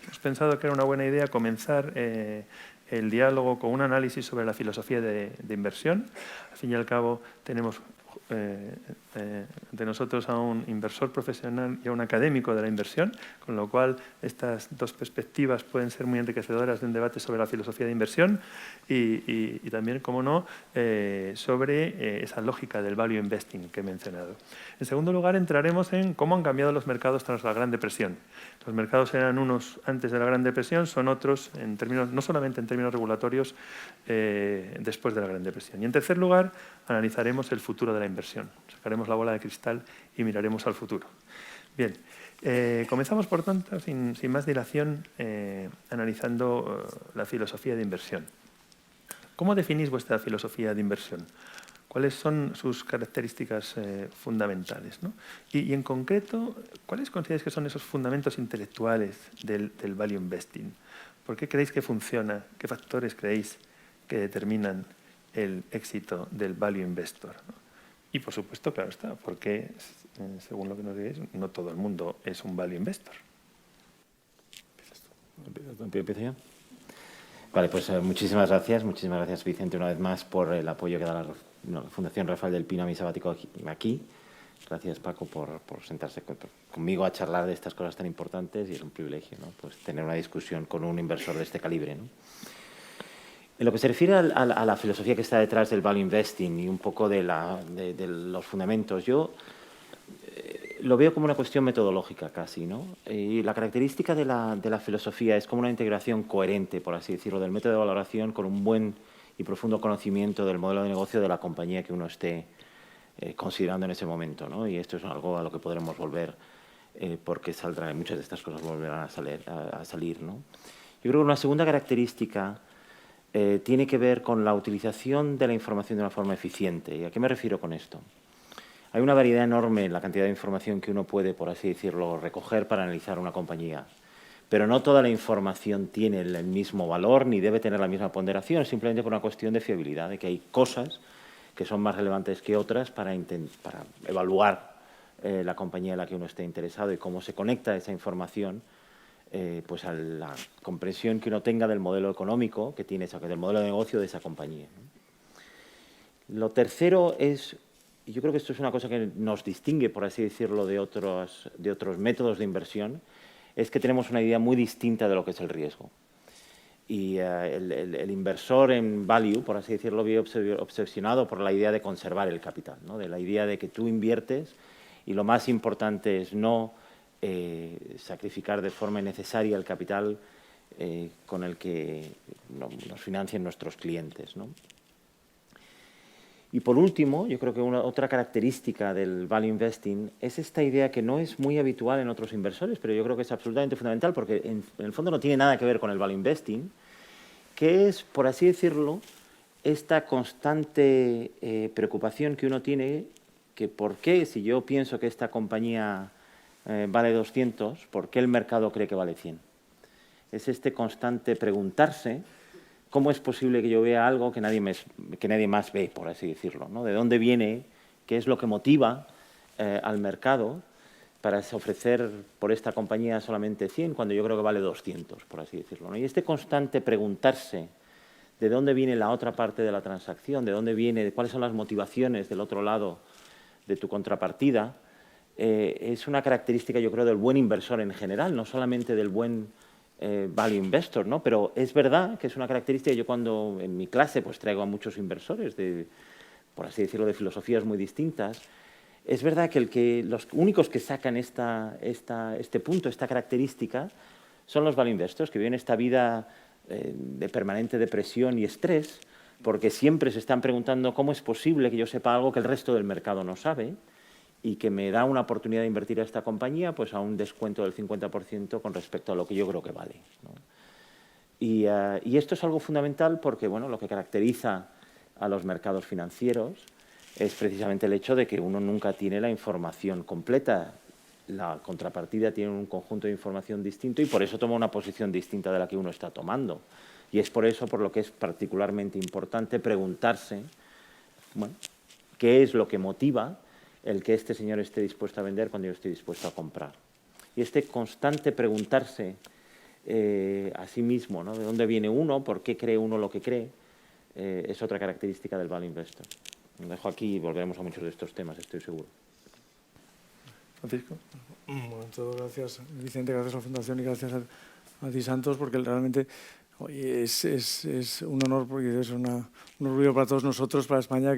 Hemos pensado que era una buena idea comenzar el diálogo con un análisis sobre la filosofía de inversión. Al fin y al cabo, tenemos ante nosotros a un inversor profesional y a un académico de la inversión, con lo cual estas dos perspectivas pueden ser muy enriquecedoras de un debate sobre la filosofía de inversión y también, como no, sobre esa lógica del value investing que he mencionado. En segundo lugar, entraremos en cómo han cambiado los mercados tras la Gran Depresión. Los mercados eran unos antes de la Gran Depresión, son otros, en términos, no solamente en términos regulatorios, después de la Gran Depresión. Y en tercer lugar, analizaremos el futuro de la inversión. Sacaremos la bola de cristal y miraremos al futuro. Bien, comenzamos, por tanto, sin más dilación, analizando la filosofía de inversión. ¿Cómo definís vuestra filosofía de inversión? ¿Cuáles son sus características fundamentales, ¿no? Y en concreto, ¿cuáles consideráis que son esos fundamentos intelectuales del value investing? ¿Por qué creéis que funciona? ¿Qué factores creéis que determinan el éxito del value investor, ¿no? Y, por supuesto, claro está, porque, según lo que nos digáis, no todo el mundo es un value investor. ¿Empiezo yo? Vale, pues muchísimas gracias. Muchísimas gracias, Vicente, una vez más por el apoyo que da la Fundación Rafael del Pino a mi sabático aquí. Gracias, Paco, por sentarse conmigo a charlar de estas cosas tan importantes, y es un privilegio, ¿no? Pues tener una discusión con un inversor de este calibre, ¿no? En lo que se refiere a la filosofía que está detrás del value investing y un poco de los fundamentos, yo lo veo como una cuestión metodológica casi, ¿no? Y la característica de la filosofía es como una integración coherente, por así decirlo, del método de valoración con un buen y profundo conocimiento del modelo de negocio de la compañía que uno esté considerando en ese momento, ¿no? Y esto es algo a lo que podremos volver porque muchas de estas cosas volverán a salir, ¿no? Yo creo que una segunda característica tiene que ver con la utilización de la información de una forma eficiente. ¿Y a qué me refiero con esto? Hay una variedad enorme en la cantidad de información que uno puede, por así decirlo, recoger para analizar una compañía. Pero no toda la información tiene el mismo valor ni debe tener la misma ponderación, simplemente por una cuestión de fiabilidad, de que hay cosas que son más relevantes que otras para evaluar la compañía en la que uno esté interesado y cómo se conecta esa información pues a la comprensión que uno tenga del modelo económico que tiene del modelo de negocio de esa compañía, ¿no? Lo tercero es, y yo creo que esto es una cosa que nos distingue, por así decirlo, de otros métodos de inversión, es que tenemos una idea muy distinta de lo que es el riesgo. Y el inversor en value, por así decirlo, vive obsesionado por la idea de conservar el capital, ¿no? De la idea de que tú inviertes y lo más importante es no sacrificar de forma innecesaria el capital con el que nos financian nuestros clientes, ¿no? Y por último, yo creo que otra característica del value investing es esta idea que no es muy habitual en otros inversores, pero yo creo que es absolutamente fundamental porque en el fondo no tiene nada que ver con el value investing, que es, por así decirlo, esta constante preocupación que uno tiene que por qué, si yo pienso que esta compañía vale 200, ¿por qué el mercado cree que vale 100? Es este constante preguntarse cómo es posible que yo vea algo que nadie más ve, por así decirlo, ¿no? ¿De dónde viene? ¿Qué es lo que motiva al mercado para ofrecer por esta compañía solamente 100 cuando yo creo que vale 200, por así decirlo, ¿no? Y este constante preguntarse de dónde viene la otra parte de la transacción, de dónde viene, cuáles son las motivaciones del otro lado de tu contrapartida, es una característica, yo creo, del buen inversor en general, no solamente del buen value investor, ¿no? Pero es verdad que es una característica. Yo cuando en mi clase pues traigo a muchos inversores por así decirlo, de filosofías muy distintas, es verdad que los únicos que sacan este punto, esta característica, son los value investors, que viven esta vida de permanente depresión y estrés, porque siempre se están preguntando cómo es posible que yo sepa algo que el resto del mercado no sabe y que me da una oportunidad de invertir a esta compañía pues a un descuento del 50% con respecto a lo que yo creo que vale, ¿no? Y esto es algo fundamental porque, bueno, lo que caracteriza a los mercados financieros es precisamente el hecho de que uno nunca tiene la información completa. La contrapartida tiene un conjunto de información distinto y por eso toma una posición distinta de la que uno está tomando. Y es por eso por lo que es particularmente importante preguntarse, bueno, qué es lo que motiva el que este señor esté dispuesto a vender cuando yo estoy dispuesto a comprar. Y este constante preguntarse a sí mismo, ¿no? ¿De dónde viene uno? ¿Por qué cree uno lo que cree? Es otra característica del Value Investor. Lo dejo aquí y volveremos a muchos de estos temas, estoy seguro. Francisco. Bueno, todo gracias, Vicente, gracias a la Fundación y gracias a ti, Santos, porque realmente oye, es un honor, porque es un orgullo para todos nosotros, para España,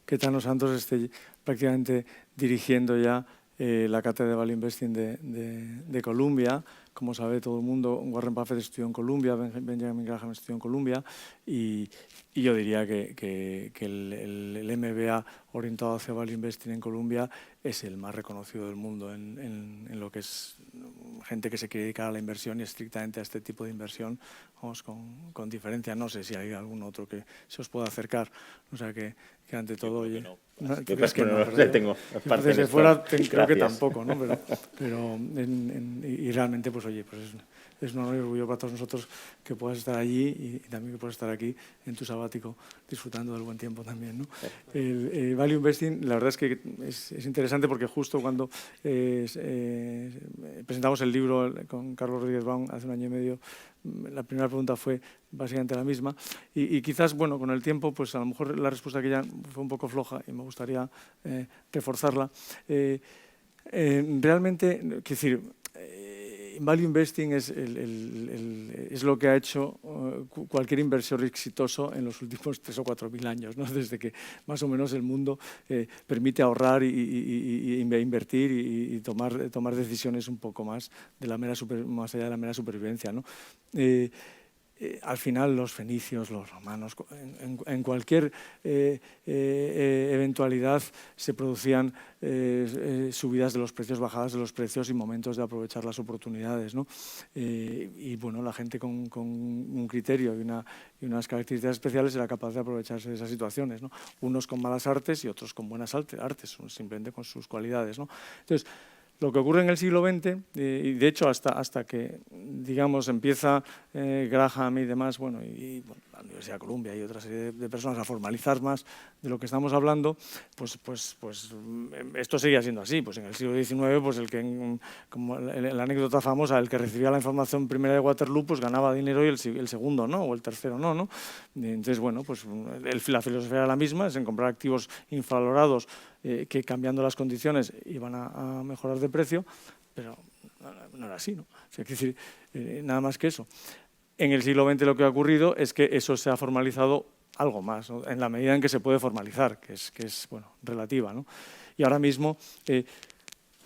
que Tano Santos esté prácticamente dirigiendo ya la cátedra de Value Investing de Columbia. Como sabe todo el mundo, Warren Buffett estudió en Columbia, Benjamin Graham estudió en Columbia y yo diría que el MBA orientado hacia Value Investing en Columbia es el más reconocido del mundo en lo que es gente que se quiere dedicar a la inversión y estrictamente a este tipo de inversión, vamos, con diferencia. No sé si hay algún otro que se os pueda acercar. O sea que ante todo, oye, tengo desde fuera creo que tampoco, ¿no? Pero y realmente, pues oye, pues es un honor y orgullo para todos nosotros que puedas estar allí y también que puedas estar aquí en tu sabático disfrutando del buen tiempo también, ¿no? El Value Investing, la verdad es que es interesante porque justo cuando presentamos el libro con Carlos Rodríguez Baum hace un año y medio, la primera pregunta fue básicamente la misma y quizás, bueno, con el tiempo, pues a lo mejor la respuesta que ya fue un poco floja y me gustaría reforzarla. Realmente, quiero decir, Value Investing es lo que ha hecho cualquier inversor exitoso en los últimos 3 o 4 mil años, ¿no? Desde que más o menos el mundo permite ahorrar y invertir y tomar decisiones un poco más más allá de la mera supervivencia, ¿no? Al final los fenicios, los romanos, en cualquier eventualidad se producían subidas de los precios, bajadas de los precios y momentos de aprovechar las oportunidades, ¿no? Y bueno, la gente con un criterio y unas características especiales era capaz de aprovecharse de esas situaciones, ¿no? Unos con malas artes y otros con buenas artes, simplemente con sus cualidades, ¿no? Entonces, lo que ocurre en el siglo XX, y de hecho hasta que, digamos, empieza Graham y demás, bueno, y la Universidad de Columbia y otra serie de personas a formalizar más de lo que estamos hablando, pues esto seguía siendo así. Pues en el siglo XIX, pues como la anécdota famosa, el que recibía la información primera de Waterloo, pues ganaba dinero y el segundo no, o el tercero no, ¿no? Y entonces, bueno, pues la filosofía era la misma, es en comprar activos infravalorados que cambiando las condiciones iban a mejorar de precio, pero no era así, ¿no? O sea, es decir, nada más que eso. En el siglo XX lo que ha ocurrido es que eso se ha formalizado algo más, ¿no? En la medida en que se puede formalizar, que es bueno, relativa, ¿no? Y ahora mismo,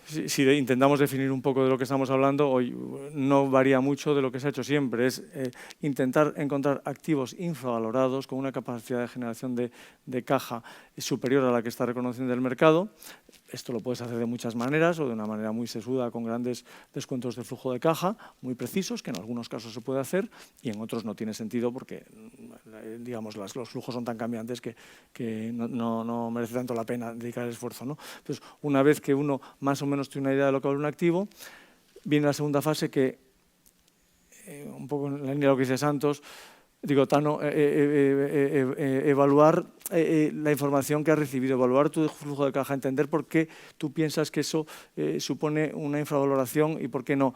si intentamos definir un poco de lo que estamos hablando, hoy no varía mucho de lo que se ha hecho siempre, es intentar encontrar activos infravalorados con una capacidad de generación de caja superior a la que está reconociendo el mercado. Esto lo puedes hacer de muchas maneras o de una manera muy sesuda con grandes descuentos de flujo de caja, muy precisos, que en algunos casos se puede hacer y en otros no tiene sentido porque, digamos, los flujos son tan cambiantes que no merece tanto la pena dedicar el esfuerzo, ¿no? Entonces, una vez que uno más o menos tiene una idea de lo que vale un activo, viene la segunda fase que, un poco en la línea de lo que dice Santos, digo, Tano, evaluar la información que has recibido, evaluar tu flujo de caja, entender por qué tú piensas que eso supone una infravaloración y por qué no.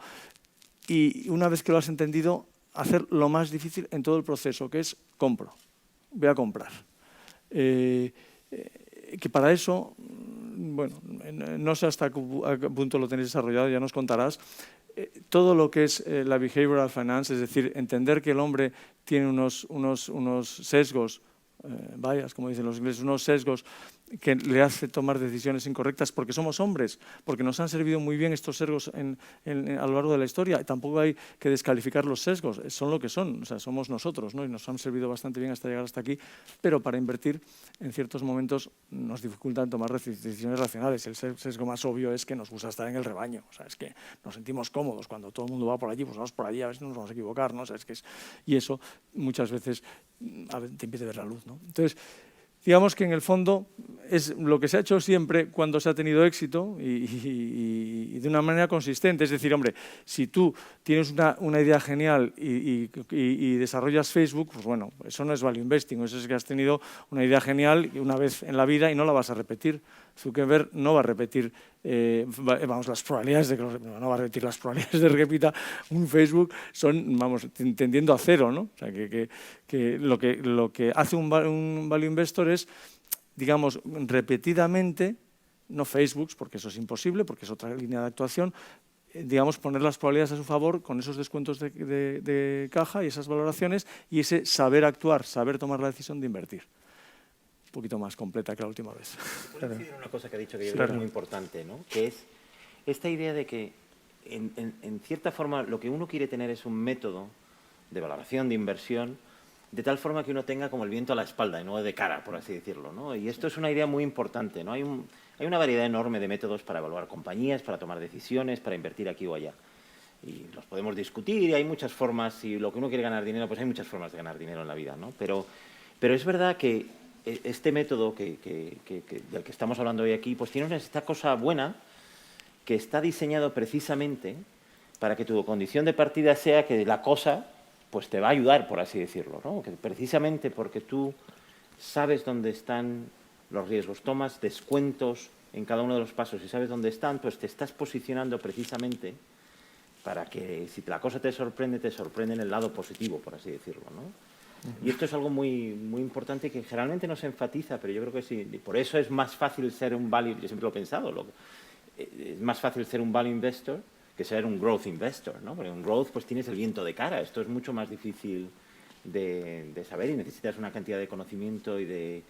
Y una vez que lo has entendido, hacer lo más difícil en todo el proceso, que es compro, voy a comprar. Que para eso, bueno, no sé hasta qué punto lo tenéis desarrollado, ya nos contarás. Todo lo que es la behavioral finance, es decir, entender que el hombre tiene unos sesgos, bias, como dicen los ingleses, unos sesgos que le hace tomar decisiones incorrectas porque somos hombres, porque nos han servido muy bien estos sesgos a lo largo de la historia. Tampoco hay que descalificar los sesgos, son lo que son, o sea, somos nosotros, ¿no? Y nos han servido bastante bien hasta llegar hasta aquí, pero para invertir en ciertos momentos nos dificultan tomar decisiones racionales. El sesgo más obvio es que nos gusta estar en el rebaño, o sea, es que nos sentimos cómodos cuando todo el mundo va por allí, pues vamos por allí, a ver si no nos vamos a equivocar, ¿no? O sea, y eso muchas veces te impide ver la luz, ¿no? Entonces, digamos que en el fondo es lo que se ha hecho siempre cuando se ha tenido éxito y de una manera consistente. Es decir, hombre, si tú tienes una idea genial y desarrollas Facebook, pues bueno, eso no es value investing, eso es que has tenido una idea genial una vez en la vida y no la vas a repetir. Zuckerberg no va a repetir, las probabilidades de que no va a repetir las probabilidades de que repita un Facebook son, vamos, tendiendo a cero, ¿no? O sea, que lo que hace un value investor es, digamos, repetidamente, no Facebook, porque eso es imposible, porque es otra línea de actuación, digamos, poner las probabilidades a su favor con esos descuentos de caja y esas valoraciones y ese saber actuar, saber tomar la decisión de invertir. Un poquito más completa que la última vez. ¿Puedo decir una cosa que ha dicho que yo creo que es muy importante, ¿no? Que es esta idea de que, en cierta forma, lo que uno quiere tener es un método de valoración, de inversión, de tal forma que uno tenga como el viento a la espalda y no de cara, por así decirlo, ¿no? Y esto es una idea muy importante, ¿no? Hay una variedad enorme de métodos para evaluar compañías, para tomar decisiones, para invertir aquí o allá. Y los podemos discutir y hay muchas formas, y lo que uno quiere ganar dinero, pues hay muchas formas de ganar dinero en la vida, ¿no? Pero es verdad que este método del que estamos hablando hoy aquí, pues tiene esta cosa buena que está diseñado precisamente para que tu condición de partida sea que la cosa pues te va a ayudar, por así decirlo, ¿no? Que precisamente porque tú sabes dónde están los riesgos, tomas descuentos en cada uno de los pasos y sabes dónde están, pues te estás posicionando precisamente para que si la cosa te sorprende en el lado positivo, por así decirlo, ¿no? Y esto es algo muy, muy importante que generalmente no se enfatiza, pero yo creo que sí. Por eso es más fácil ser un value, yo siempre lo he pensado, es más fácil ser un value investor que ser un growth investor, ¿no? Porque en growth pues tienes el viento de cara, esto es mucho más difícil de saber y necesitas una cantidad de conocimiento y de,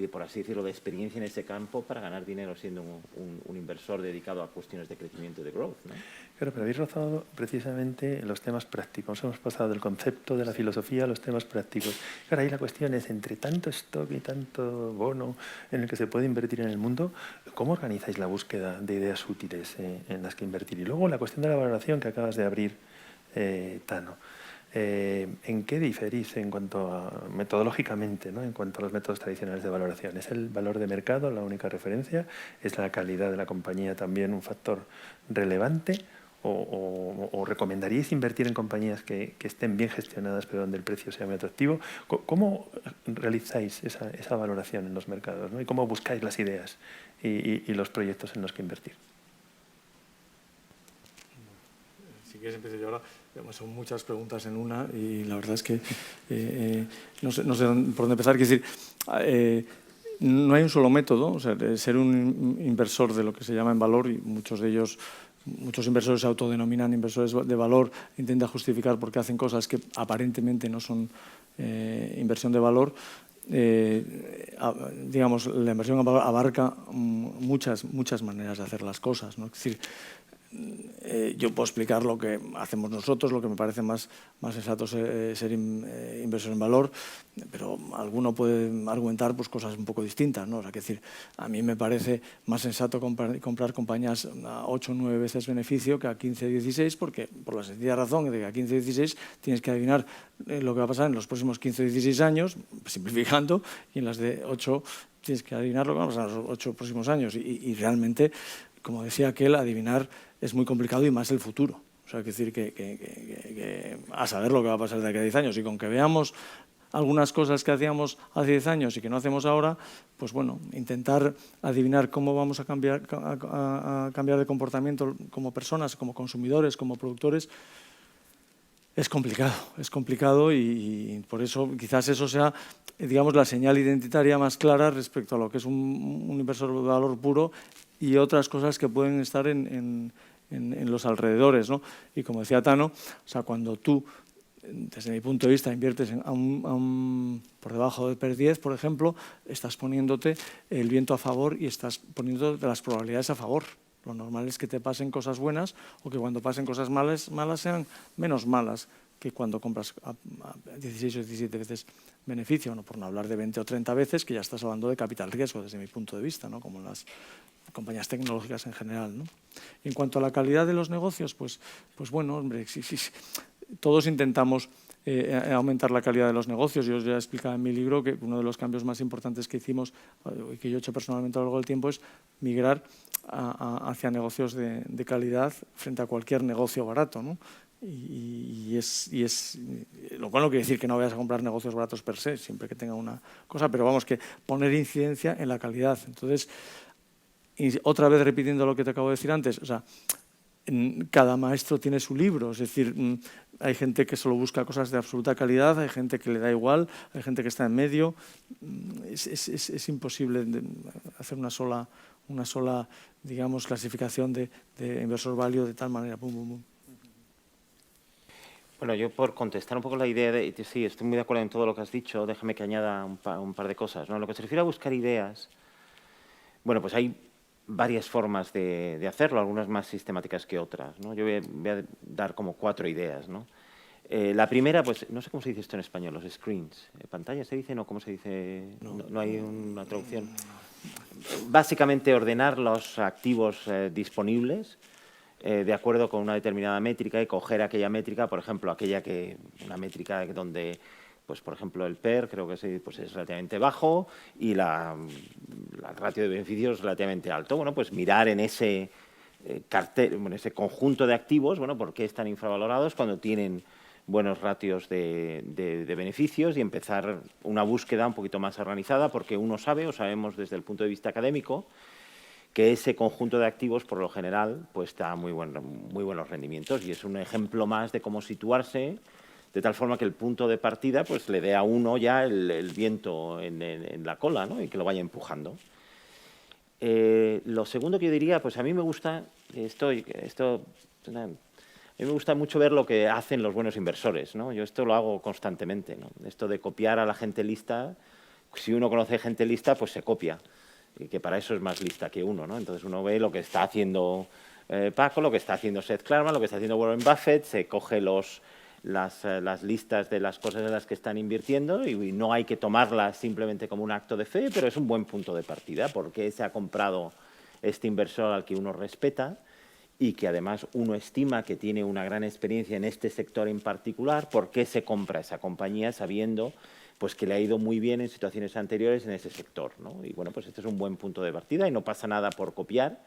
por así decirlo, de experiencia en ese campo para ganar dinero siendo un inversor dedicado a cuestiones de crecimiento y de growth, ¿no? Claro, pero habéis rozado precisamente los temas prácticos. Hemos pasado del concepto de la filosofía a los temas prácticos. Claro, ahí la cuestión es, entre tanto stock y tanto bono en el que se puede invertir en el mundo, ¿cómo organizáis la búsqueda de ideas útiles en las que invertir? Y luego la cuestión de la valoración que acabas de abrir, Tano. ¿En qué diferís en cuanto a metodológicamente, ¿no? En cuanto a los métodos tradicionales de valoración? ¿Es el valor de mercado la única referencia? ¿Es la calidad de la compañía también un factor relevante? ¿O recomendaríais invertir en compañías que estén bien gestionadas pero donde el precio sea muy atractivo? ¿Cómo realizáis esa valoración en los mercados, ¿no? ¿Y cómo buscáis las ideas y los proyectos en los que invertir? Si quieres empiezo yo ahora. Son muchas preguntas en una y la verdad es que no sé por dónde empezar. Quiero decir, no hay un solo método. O sea, ser un inversor de lo que se llama en valor, y muchos inversores se autodenominan inversores de valor, intentan justificar por qué hacen cosas que aparentemente no son inversión de valor. Digamos, la inversión en valor abarca muchas maneras de hacer las cosas, ¿no? Es decir, yo puedo explicar lo que hacemos nosotros, lo que me parece más sensato ser inversor en valor, pero alguno puede argumentar pues, cosas un poco distintas, ¿no? O sea, que decir, a mí me parece más sensato comprar compañías a 8 o 9 veces beneficio que a 15 o 16, porque por la sencilla razón de que a 15 o 16 tienes que adivinar lo que va a pasar en los próximos 15 o 16 años, simplificando, y en las de 8 tienes que adivinar lo que va a pasar en los 8 próximos años. Y realmente, como decía aquel, adivinar es muy complicado y más el futuro. O sea, es decir, que a saber lo que va a pasar de aquí a 10 años y con que veamos algunas cosas que hacíamos hace 10 años y que no hacemos ahora, pues bueno, intentar adivinar cómo vamos a cambiar de comportamiento como personas, como consumidores, como productores, es complicado y por eso quizás eso sea, digamos, la señal identitaria más clara respecto a lo que es un inversor de valor puro y otras cosas que pueden estar en los alrededores, ¿no? Y como decía Tano, o sea, cuando tú, desde mi punto de vista, inviertes por debajo de PER 10, por ejemplo, estás poniéndote el viento a favor y estás poniéndote las probabilidades a favor. Lo normal es que te pasen cosas buenas o que cuando pasen cosas malas sean menos malas que cuando compras a 16 o 17 veces beneficio, no por no hablar de 20 o 30 veces, que ya estás hablando de capital riesgo desde mi punto de vista, ¿no? Como en las compañías tecnológicas en general, ¿no? Y en cuanto a la calidad de los negocios, pues bueno, hombre, sí, todos intentamos aumentar la calidad de los negocios. Yo os ya he explicado en mi libro que uno de los cambios más importantes que hicimos y que yo he hecho personalmente a lo largo del tiempo es migrar hacia negocios de calidad frente a cualquier negocio barato, ¿no? Lo cual no quiere decir que no vayas a comprar negocios baratos per se, siempre que tenga una cosa, pero vamos, que poner incidencia en la calidad. Entonces, y otra vez repitiendo lo que te acabo de decir antes, o sea, cada maestro tiene su libro, es decir, hay gente que solo busca cosas de absoluta calidad, hay gente que le da igual, hay gente que está en medio. Es imposible hacer una sola, digamos, clasificación de inversor value de tal manera. Pum, pum, pum. Bueno, yo por contestar un poco la idea de... Sí, estoy muy de acuerdo en todo lo que has dicho. Déjame que añada un par de cosas, ¿no? En lo que se refiere a buscar ideas, bueno, pues hay varias formas de hacerlo, algunas más sistemáticas que otras, ¿no? Yo voy a dar como 4 ideas, ¿no? La primera, pues, no sé cómo se dice esto en español, los screens. ¿Pantalla se dice? No, ¿cómo se dice? No hay una traducción. Básicamente, ordenar los activos disponibles de acuerdo con una determinada métrica y coger aquella métrica, por ejemplo, una métrica donde, pues, por ejemplo, el PER creo que pues es relativamente bajo y la ratio de beneficios es relativamente alto. Bueno, pues mirar en ese en ese conjunto de activos, bueno, por qué están infravalorados cuando tienen buenos ratios de beneficios y empezar una búsqueda un poquito más organizada, porque uno sabe, o sabemos desde el punto de vista académico, que ese conjunto de activos, por lo general, pues da muy buenos rendimientos y es un ejemplo más de cómo situarse de tal forma que el punto de partida pues le dé a uno ya el viento en la cola, ¿no? Y que lo vaya empujando. Lo segundo que yo diría, pues a mí me gusta, a mí me gusta mucho ver lo que hacen los buenos inversores, ¿no? Yo esto lo hago constantemente, ¿no? Esto de copiar a la gente lista, si uno conoce gente lista, pues se copia. Y que para eso es más lista que uno, ¿no? Entonces uno ve lo que está haciendo Paco, lo que está haciendo Seth Klarman, lo que está haciendo Warren Buffett, se coge las listas de las cosas en las que están invirtiendo y no hay que tomarlas simplemente como un acto de fe, pero es un buen punto de partida porque se ha comprado este inversor al que uno respeta y que además uno estima que tiene una gran experiencia en este sector en particular. ¿Por qué se compra esa compañía sabiendo pues que le ha ido muy bien en situaciones anteriores en ese sector, ¿no? Y bueno, pues este es un buen punto de partida y no pasa nada por copiar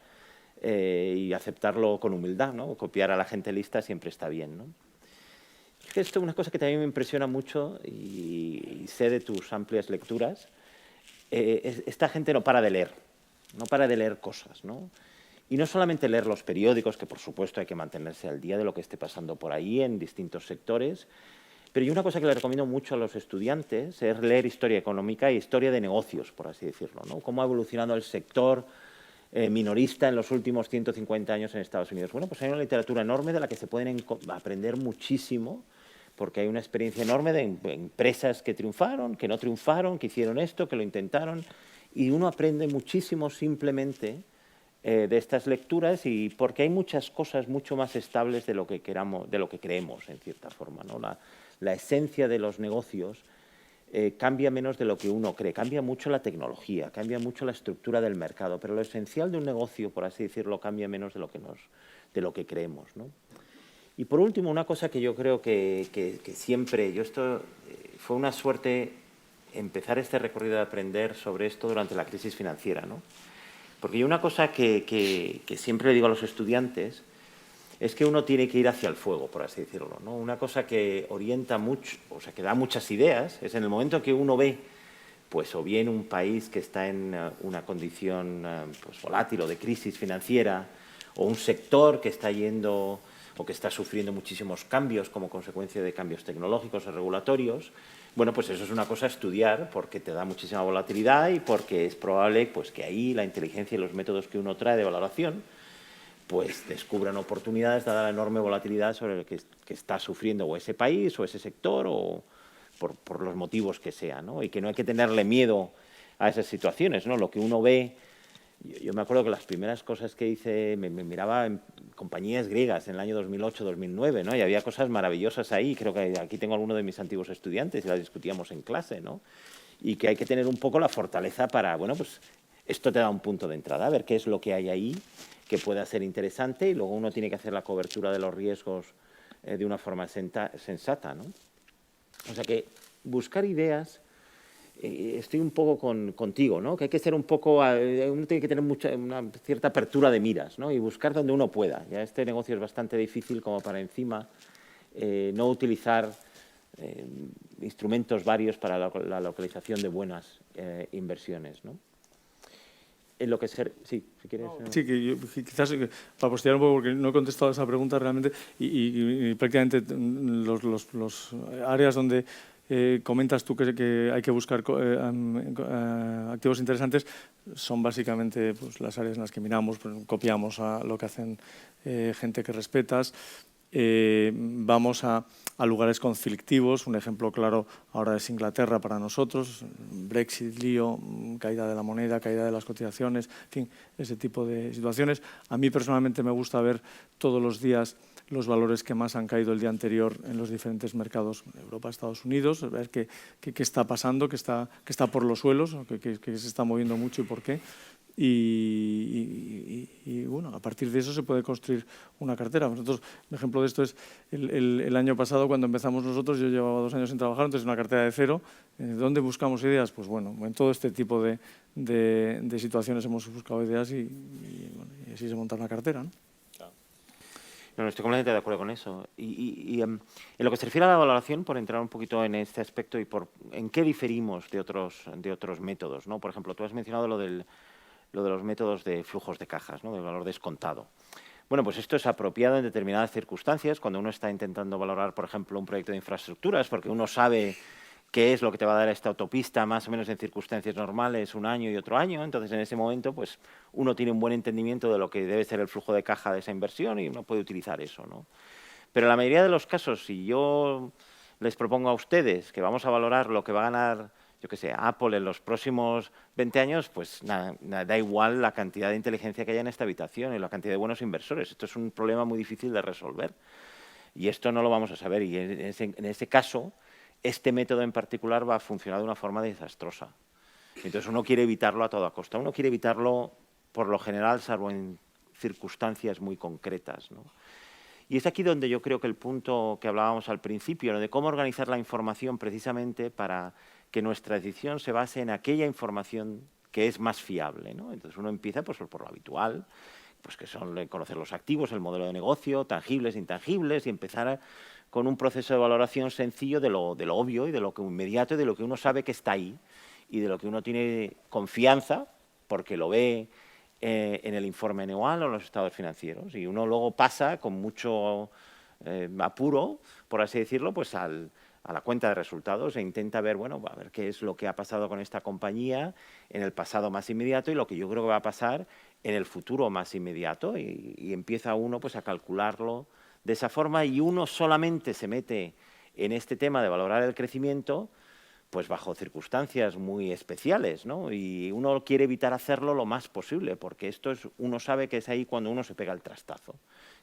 y aceptarlo con humildad, ¿no? Copiar a la gente lista siempre está bien, ¿no? Esto es una cosa que también me impresiona mucho y sé de tus amplias lecturas. Esta gente no para de leer cosas, ¿no? Y no solamente leer los periódicos, que por supuesto hay que mantenerse al día de lo que esté pasando por ahí en distintos sectores, pero yo una cosa que le recomiendo mucho a los estudiantes es leer historia económica e historia de negocios, por así decirlo, ¿no? Cómo ha evolucionado el sector minorista en los últimos 150 años en Estados Unidos. Bueno, pues hay una literatura enorme de la que se pueden aprender muchísimo, porque hay una experiencia enorme de empresas que triunfaron, que no triunfaron, que hicieron esto, que lo intentaron, y uno aprende muchísimo simplemente de estas lecturas y porque hay muchas cosas mucho más estables de lo que creemos, en cierta forma, ¿no? La esencia de los negocios cambia menos de lo que uno cree. Cambia mucho la tecnología, cambia mucho la estructura del mercado, pero lo esencial de un negocio, por así decirlo, cambia menos de lo que creemos, ¿no? Y por último, una cosa que yo creo que siempre... fue una suerte empezar este recorrido de aprender sobre esto durante la crisis financiera, ¿no? Porque una cosa que siempre le digo a los estudiantes es que uno tiene que ir hacia el fuego, por así decirlo, ¿no? Una cosa que orienta mucho, o sea, que da muchas ideas, es en el momento que uno ve, pues o bien un país que está en una condición pues, volátil o de crisis financiera, o un sector que está yendo o que está sufriendo muchísimos cambios como consecuencia de cambios tecnológicos o regulatorios, bueno, pues eso es una cosa a estudiar porque te da muchísima volatilidad y porque es probable pues, que ahí la inteligencia y los métodos que uno trae de valoración pues descubran oportunidades dada la enorme volatilidad sobre el que está sufriendo o ese país o ese sector o por los motivos que sean, ¿no? Y que no hay que tenerle miedo a esas situaciones, ¿no? Lo que uno ve... Yo me acuerdo que las primeras cosas que hice, me miraba en compañías griegas en el año 2008-2009, ¿no? Y había cosas maravillosas ahí. Creo que aquí tengo alguno de mis antiguos estudiantes y las discutíamos en clase, ¿no? Y que hay que tener un poco la fortaleza para, bueno, pues esto te da un punto de entrada, a ver qué es lo que hay ahí que pueda ser interesante y luego uno tiene que hacer la cobertura de los riesgos de una forma sensata, ¿no? O sea que buscar ideas, estoy un poco contigo, ¿no? Que hay que ser un poco, uno tiene que tener una cierta apertura de miras, ¿no? Y buscar donde uno pueda. Ya este negocio es bastante difícil como para encima no utilizar instrumentos varios para la localización de buenas inversiones, ¿no? En lo que sí, si quieres. Sí, que yo, quizás para postear un poco, porque no he contestado a esa pregunta realmente, y prácticamente los áreas donde comentas tú que hay que buscar activos interesantes son básicamente pues, las áreas en las que miramos, pues, copiamos a lo que hacen gente que respetas. Vamos a lugares conflictivos. Un ejemplo claro ahora es Inglaterra para nosotros, Brexit, lío, caída de la moneda, caída de las cotizaciones, en fin, ese tipo de situaciones. A mí personalmente me gusta ver todos los días los valores que más han caído el día anterior en los diferentes mercados, Europa, Estados Unidos, ver qué está pasando, qué está por los suelos, que se está moviendo mucho y por qué. Y bueno, a partir de eso se puede construir una cartera. Nosotros, un ejemplo de esto es el año pasado, cuando empezamos nosotros, yo llevaba 2 años sin trabajar, entonces una cartera de cero. ¿Dónde buscamos ideas? Pues bueno, en todo este tipo de situaciones hemos buscado ideas y así se monta una cartera, ¿no? No, estoy completamente de acuerdo con eso. Y en lo que se refiere a la valoración, por entrar un poquito en este aspecto y en qué diferimos de otros métodos, ¿no? Por ejemplo, tú has mencionado lo de los métodos de flujos de cajas, ¿no? Del valor descontado. Bueno, pues esto es apropiado en determinadas circunstancias, cuando uno está intentando valorar, por ejemplo, un proyecto de infraestructuras, porque uno sabe qué es lo que te va a dar esta autopista, más o menos en circunstancias normales, un año y otro año. Entonces, en ese momento, pues uno tiene un buen entendimiento de lo que debe ser el flujo de caja de esa inversión y uno puede utilizar eso, ¿no? Pero en la mayoría de los casos, si yo les propongo a ustedes que vamos a valorar lo que va a ganar, yo qué sé, Apple en los próximos 20 años, pues nada, da igual la cantidad de inteligencia que haya en esta habitación y la cantidad de buenos inversores. Esto es un problema muy difícil de resolver. Y esto no lo vamos a saber. Y en ese caso, este método en particular va a funcionar de una forma desastrosa. Entonces, uno quiere evitarlo a toda costa. Uno quiere evitarlo, por lo general, salvo en circunstancias muy concretas, ¿no? Y es aquí donde yo creo que el punto que hablábamos al principio, ¿no? De cómo organizar la información precisamente para que nuestra decisión se base en aquella información que es más fiable, ¿no? Entonces, uno empieza pues, por lo habitual, pues que son conocer los activos, el modelo de negocio, tangibles, intangibles, y empezar con un proceso de valoración sencillo de lo obvio y de lo que inmediato y de lo que uno sabe que está ahí y de lo que uno tiene confianza porque lo ve en el informe anual o en los estados financieros. Y uno luego pasa con mucho apuro, por así decirlo, pues a la cuenta de resultados e intenta ver, bueno, a ver qué es lo que ha pasado con esta compañía en el pasado más inmediato y lo que yo creo que va a pasar en el futuro más inmediato y empieza uno pues a calcularlo de esa forma y uno solamente se mete en este tema de valorar el crecimiento pues bajo circunstancias muy especiales, ¿no? Y uno quiere evitar hacerlo lo más posible, porque uno sabe que es ahí cuando uno se pega el trastazo,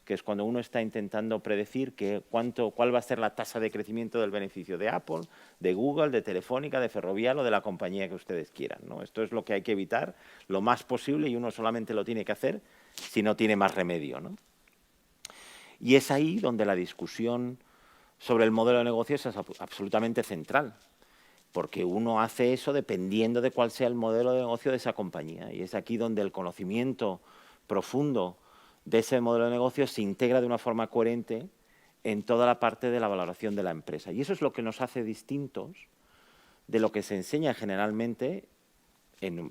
que es cuando uno está intentando predecir cuál va a ser la tasa de crecimiento del beneficio de Apple, de Google, de Telefónica, de Ferrovial o de la compañía que ustedes quieran, ¿no? Esto es lo que hay que evitar lo más posible y uno solamente lo tiene que hacer si no tiene más remedio, ¿no? Y es ahí donde la discusión sobre el modelo de negocio es absolutamente central, porque uno hace eso dependiendo de cuál sea el modelo de negocio de esa compañía. Y es aquí donde el conocimiento profundo de ese modelo de negocio se integra de una forma coherente en toda la parte de la valoración de la empresa. Y eso es lo que nos hace distintos de lo que se enseña generalmente en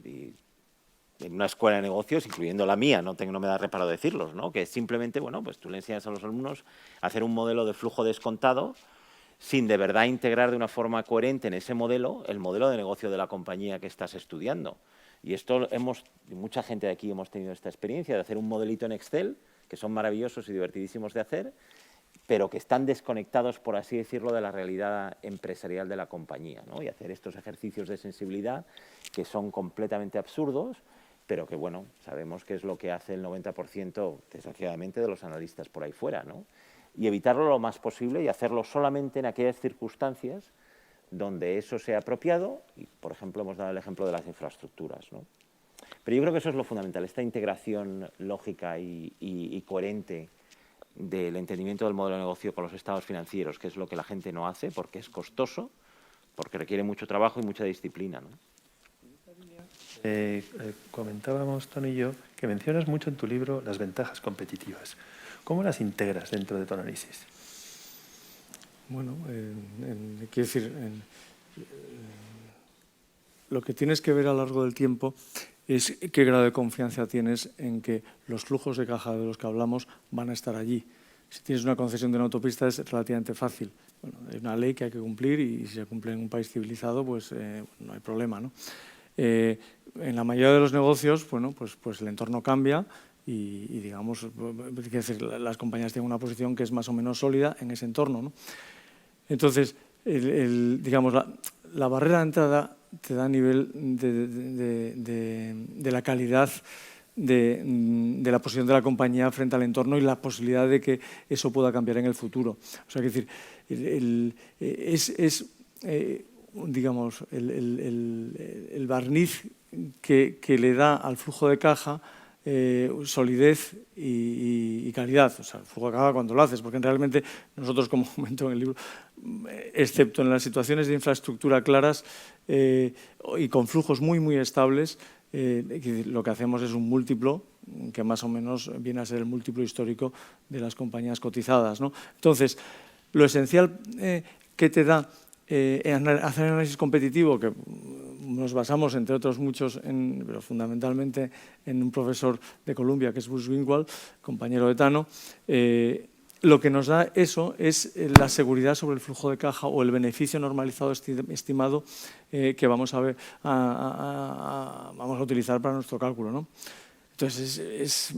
una escuela de negocios, incluyendo la mía, no me da reparo decirlos, ¿no? Que es simplemente, bueno, pues tú le enseñas a los alumnos a hacer un modelo de flujo descontado sin de verdad integrar de una forma coherente en ese modelo el modelo de negocio de la compañía que estás estudiando. Y esto mucha gente de aquí hemos tenido esta experiencia de hacer un modelito en Excel, que son maravillosos y divertidísimos de hacer, pero que están desconectados, por así decirlo, de la realidad empresarial de la compañía, ¿no? Y hacer estos ejercicios de sensibilidad que son completamente absurdos, pero que, bueno, sabemos que es lo que hace el 90%, desgraciadamente, de los analistas por ahí fuera, ¿no? Y evitarlo lo más posible y hacerlo solamente en aquellas circunstancias donde eso sea apropiado. Y, por ejemplo, hemos dado el ejemplo de las infraestructuras, ¿no? Pero yo creo que eso es lo fundamental, esta integración lógica y coherente del entendimiento del modelo de negocio con los estados financieros, que es lo que la gente no hace porque es costoso, porque requiere mucho trabajo y mucha disciplina, ¿no? Comentábamos, Tony y yo, que mencionas mucho en tu libro las ventajas competitivas. ¿Cómo las integras dentro de tu análisis? Bueno, quiero decir, lo que tienes que ver a lo largo del tiempo es qué grado de confianza tienes en que los flujos de caja de los que hablamos van a estar allí. Si tienes una concesión de una autopista es relativamente fácil. Bueno, es una ley que hay que cumplir y si se cumple en un país civilizado, pues no hay problema, ¿no? En la mayoría de los negocios, bueno, pues el entorno cambia y digamos, es decir, las compañías tienen una posición que es más o menos sólida en ese entorno, ¿no? Entonces, digamos, la barrera de entrada te da a nivel de la calidad de la posición de la compañía frente al entorno y la posibilidad de que eso pueda cambiar en el futuro. O sea, es decir, digamos, el barniz que le da al flujo de caja solidez y calidad. O sea, el flujo de caja cuando lo haces, porque realmente nosotros, como comento en el libro, excepto en las situaciones de infraestructura claras y con flujos muy, muy estables, lo que hacemos es un múltiplo que más o menos viene a ser el múltiplo histórico de las compañías cotizadas, ¿no? Entonces, lo esencial que te da hacer análisis competitivo, que nos basamos, entre otros muchos, pero fundamentalmente en un profesor de Columbia, que es Bruce Wingwall, compañero de Tano, lo que nos da eso es la seguridad sobre el flujo de caja o el beneficio normalizado estimado que vamos a utilizar para nuestro cálculo, ¿no? Entonces, es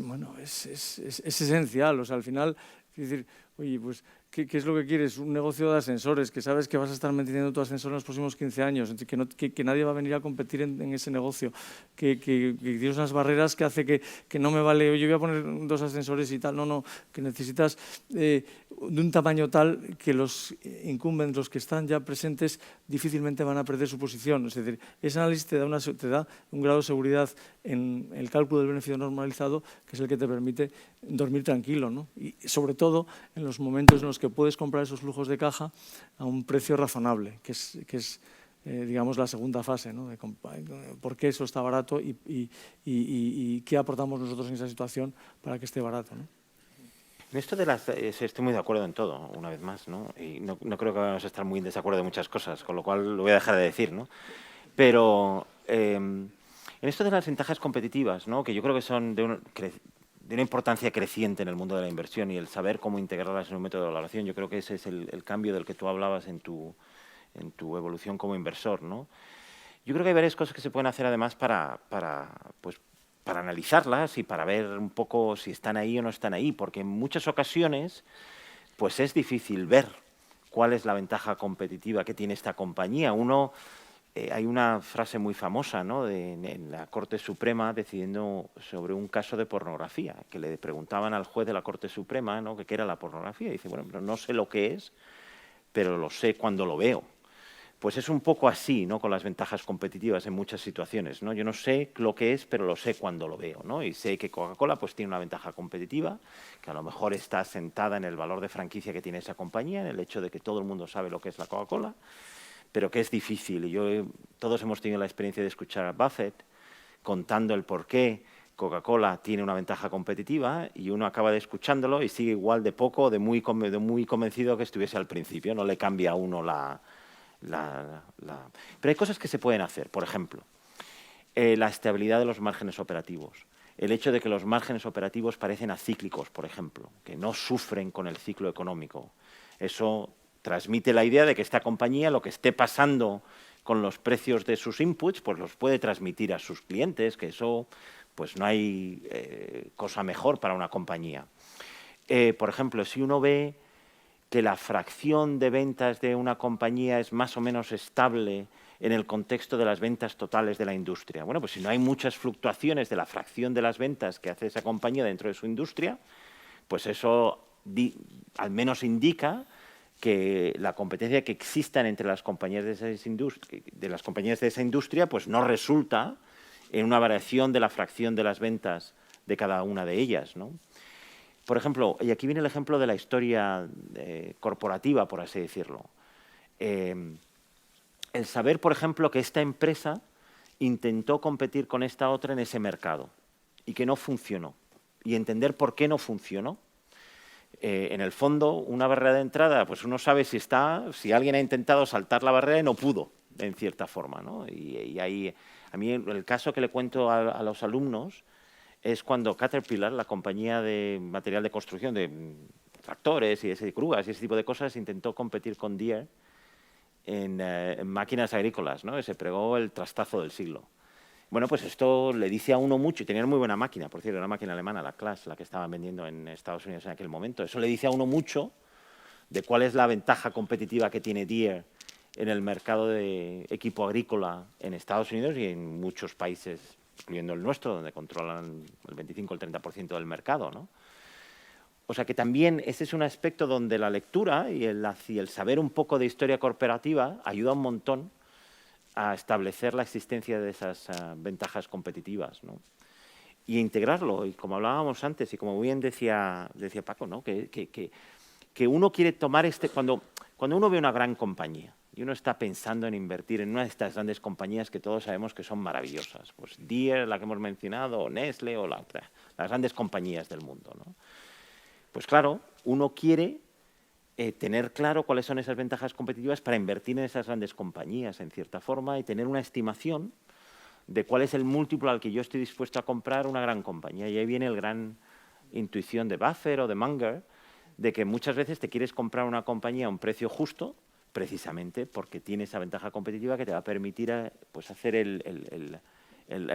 esencial. O sea, al final, es decir, oye, pues, ¿qué es lo que quieres? Un negocio de ascensores, que sabes que vas a estar manteniendo tu ascensor en los próximos 15 años, que nadie va a venir a competir en ese negocio, que tienes unas barreras que hace que no me vale, yo voy a poner 2 ascensores y tal, no, que necesitas de un tamaño tal que los incumbents, los que están ya presentes, difícilmente van a perder su posición. Es decir, ese análisis te da un grado de seguridad en el cálculo del beneficio normalizado, que es el que te permite dormir tranquilo, ¿no? Y sobre todo en los momentos en los que puedes comprar esos flujos de caja a un precio razonable, que es digamos, la segunda fase, ¿no? De por qué eso está barato y qué aportamos nosotros en esa situación para que esté barato, ¿no? En esto estoy muy de acuerdo en todo, una vez más, ¿no? Y no creo que vamos a estar muy en desacuerdo de muchas cosas, con lo cual lo voy a dejar de decir, ¿no? Pero en esto de las ventajas competitivas, ¿no? Que yo creo que son de una importancia creciente en el mundo de la inversión y el saber cómo integrarlas en un método de valoración, yo creo que ese es el cambio del que tú hablabas en tu evolución como inversor, ¿no? Yo creo que hay varias cosas que se pueden hacer además para analizarlas y para ver un poco si están ahí o no están ahí, porque en muchas ocasiones pues es difícil ver cuál es la ventaja competitiva que tiene esta compañía. Hay una frase muy famosa, ¿no? En la Corte Suprema decidiendo sobre un caso de pornografía, que le preguntaban al juez de la Corte Suprema, ¿no? qué era la pornografía, y dice, bueno, pero no sé lo que es, pero lo sé cuando lo veo. Pues es un poco así, ¿no? Con las ventajas competitivas en muchas situaciones, ¿no? Yo no sé lo que es, pero lo sé cuando lo veo, ¿no? Y sé que Coca-Cola pues tiene una ventaja competitiva, que a lo mejor está sentada en el valor de franquicia que tiene esa compañía, en el hecho de que todo el mundo sabe lo que es la Coca-Cola, pero que es difícil. Y todos hemos tenido la experiencia de escuchar a Buffett contando el por qué Coca-Cola tiene una ventaja competitiva y uno acaba de escuchándolo y sigue igual de poco, de muy convencido que estuviese al principio. No le cambia a uno Pero hay cosas que se pueden hacer. Por ejemplo, la estabilidad de los márgenes operativos. El hecho de que los márgenes operativos parecen acíclicos, por ejemplo, que no sufren con el ciclo económico. Eso transmite la idea de que esta compañía, lo que esté pasando con los precios de sus inputs, pues los puede transmitir a sus clientes, que eso, pues no hay cosa mejor para una compañía. Por ejemplo, si uno ve que la fracción de ventas de una compañía es más o menos estable en el contexto de las ventas totales de la industria. Bueno, pues si no hay muchas fluctuaciones de la fracción de las ventas que hace esa compañía dentro de su industria, pues eso al menos indica que la competencia que existan entre las compañías de esa industria pues no resulta en una variación de la fracción de las ventas de cada una de ellas, ¿no? Por ejemplo, y aquí viene el ejemplo de la historia corporativa, por así decirlo. El saber, por ejemplo, que esta empresa intentó competir con esta otra en ese mercado y que no funcionó. Y entender por qué no funcionó. En el fondo, una barrera de entrada, pues uno sabe si alguien ha intentado saltar la barrera y no pudo, en cierta forma, ¿no? Y ahí, a mí el caso que le cuento a los alumnos es cuando Caterpillar, la compañía de material de construcción, de tractores y grúas y ese tipo de cosas, intentó competir con Deere en máquinas agrícolas, ¿no? Se pegó el trastazo del siglo. Bueno, pues esto le dice a uno mucho, y tenían muy buena máquina, por cierto, una máquina alemana, la Claas, la que estaban vendiendo en Estados Unidos en aquel momento. Eso le dice a uno mucho de cuál es la ventaja competitiva que tiene Deere en el mercado de equipo agrícola en Estados Unidos y en muchos países, incluyendo el nuestro, donde controlan el 25 o el 30% del mercado, ¿no? O sea que también ese es un aspecto donde la lectura y el saber un poco de historia corporativa ayuda un montón a establecer la existencia de esas ventajas competitivas, ¿no? Y integrarlo, y como hablábamos antes, y como bien decía Paco, ¿no? que uno quiere tomar cuando uno ve una gran compañía y uno está pensando en invertir en una de estas grandes compañías que todos sabemos que son maravillosas, pues Deere, la que hemos mencionado, o Nestlé, o las grandes compañías del mundo, ¿no? Pues claro, uno quiere tener claro cuáles son esas ventajas competitivas para invertir en esas grandes compañías, en cierta forma, y tener una estimación de cuál es el múltiplo al que yo estoy dispuesto a comprar una gran compañía. Y ahí viene el gran intuición de Buffett o de Munger, de que muchas veces te quieres comprar una compañía a un precio justo, precisamente porque tiene esa ventaja competitiva que te va a permitir pues hacer el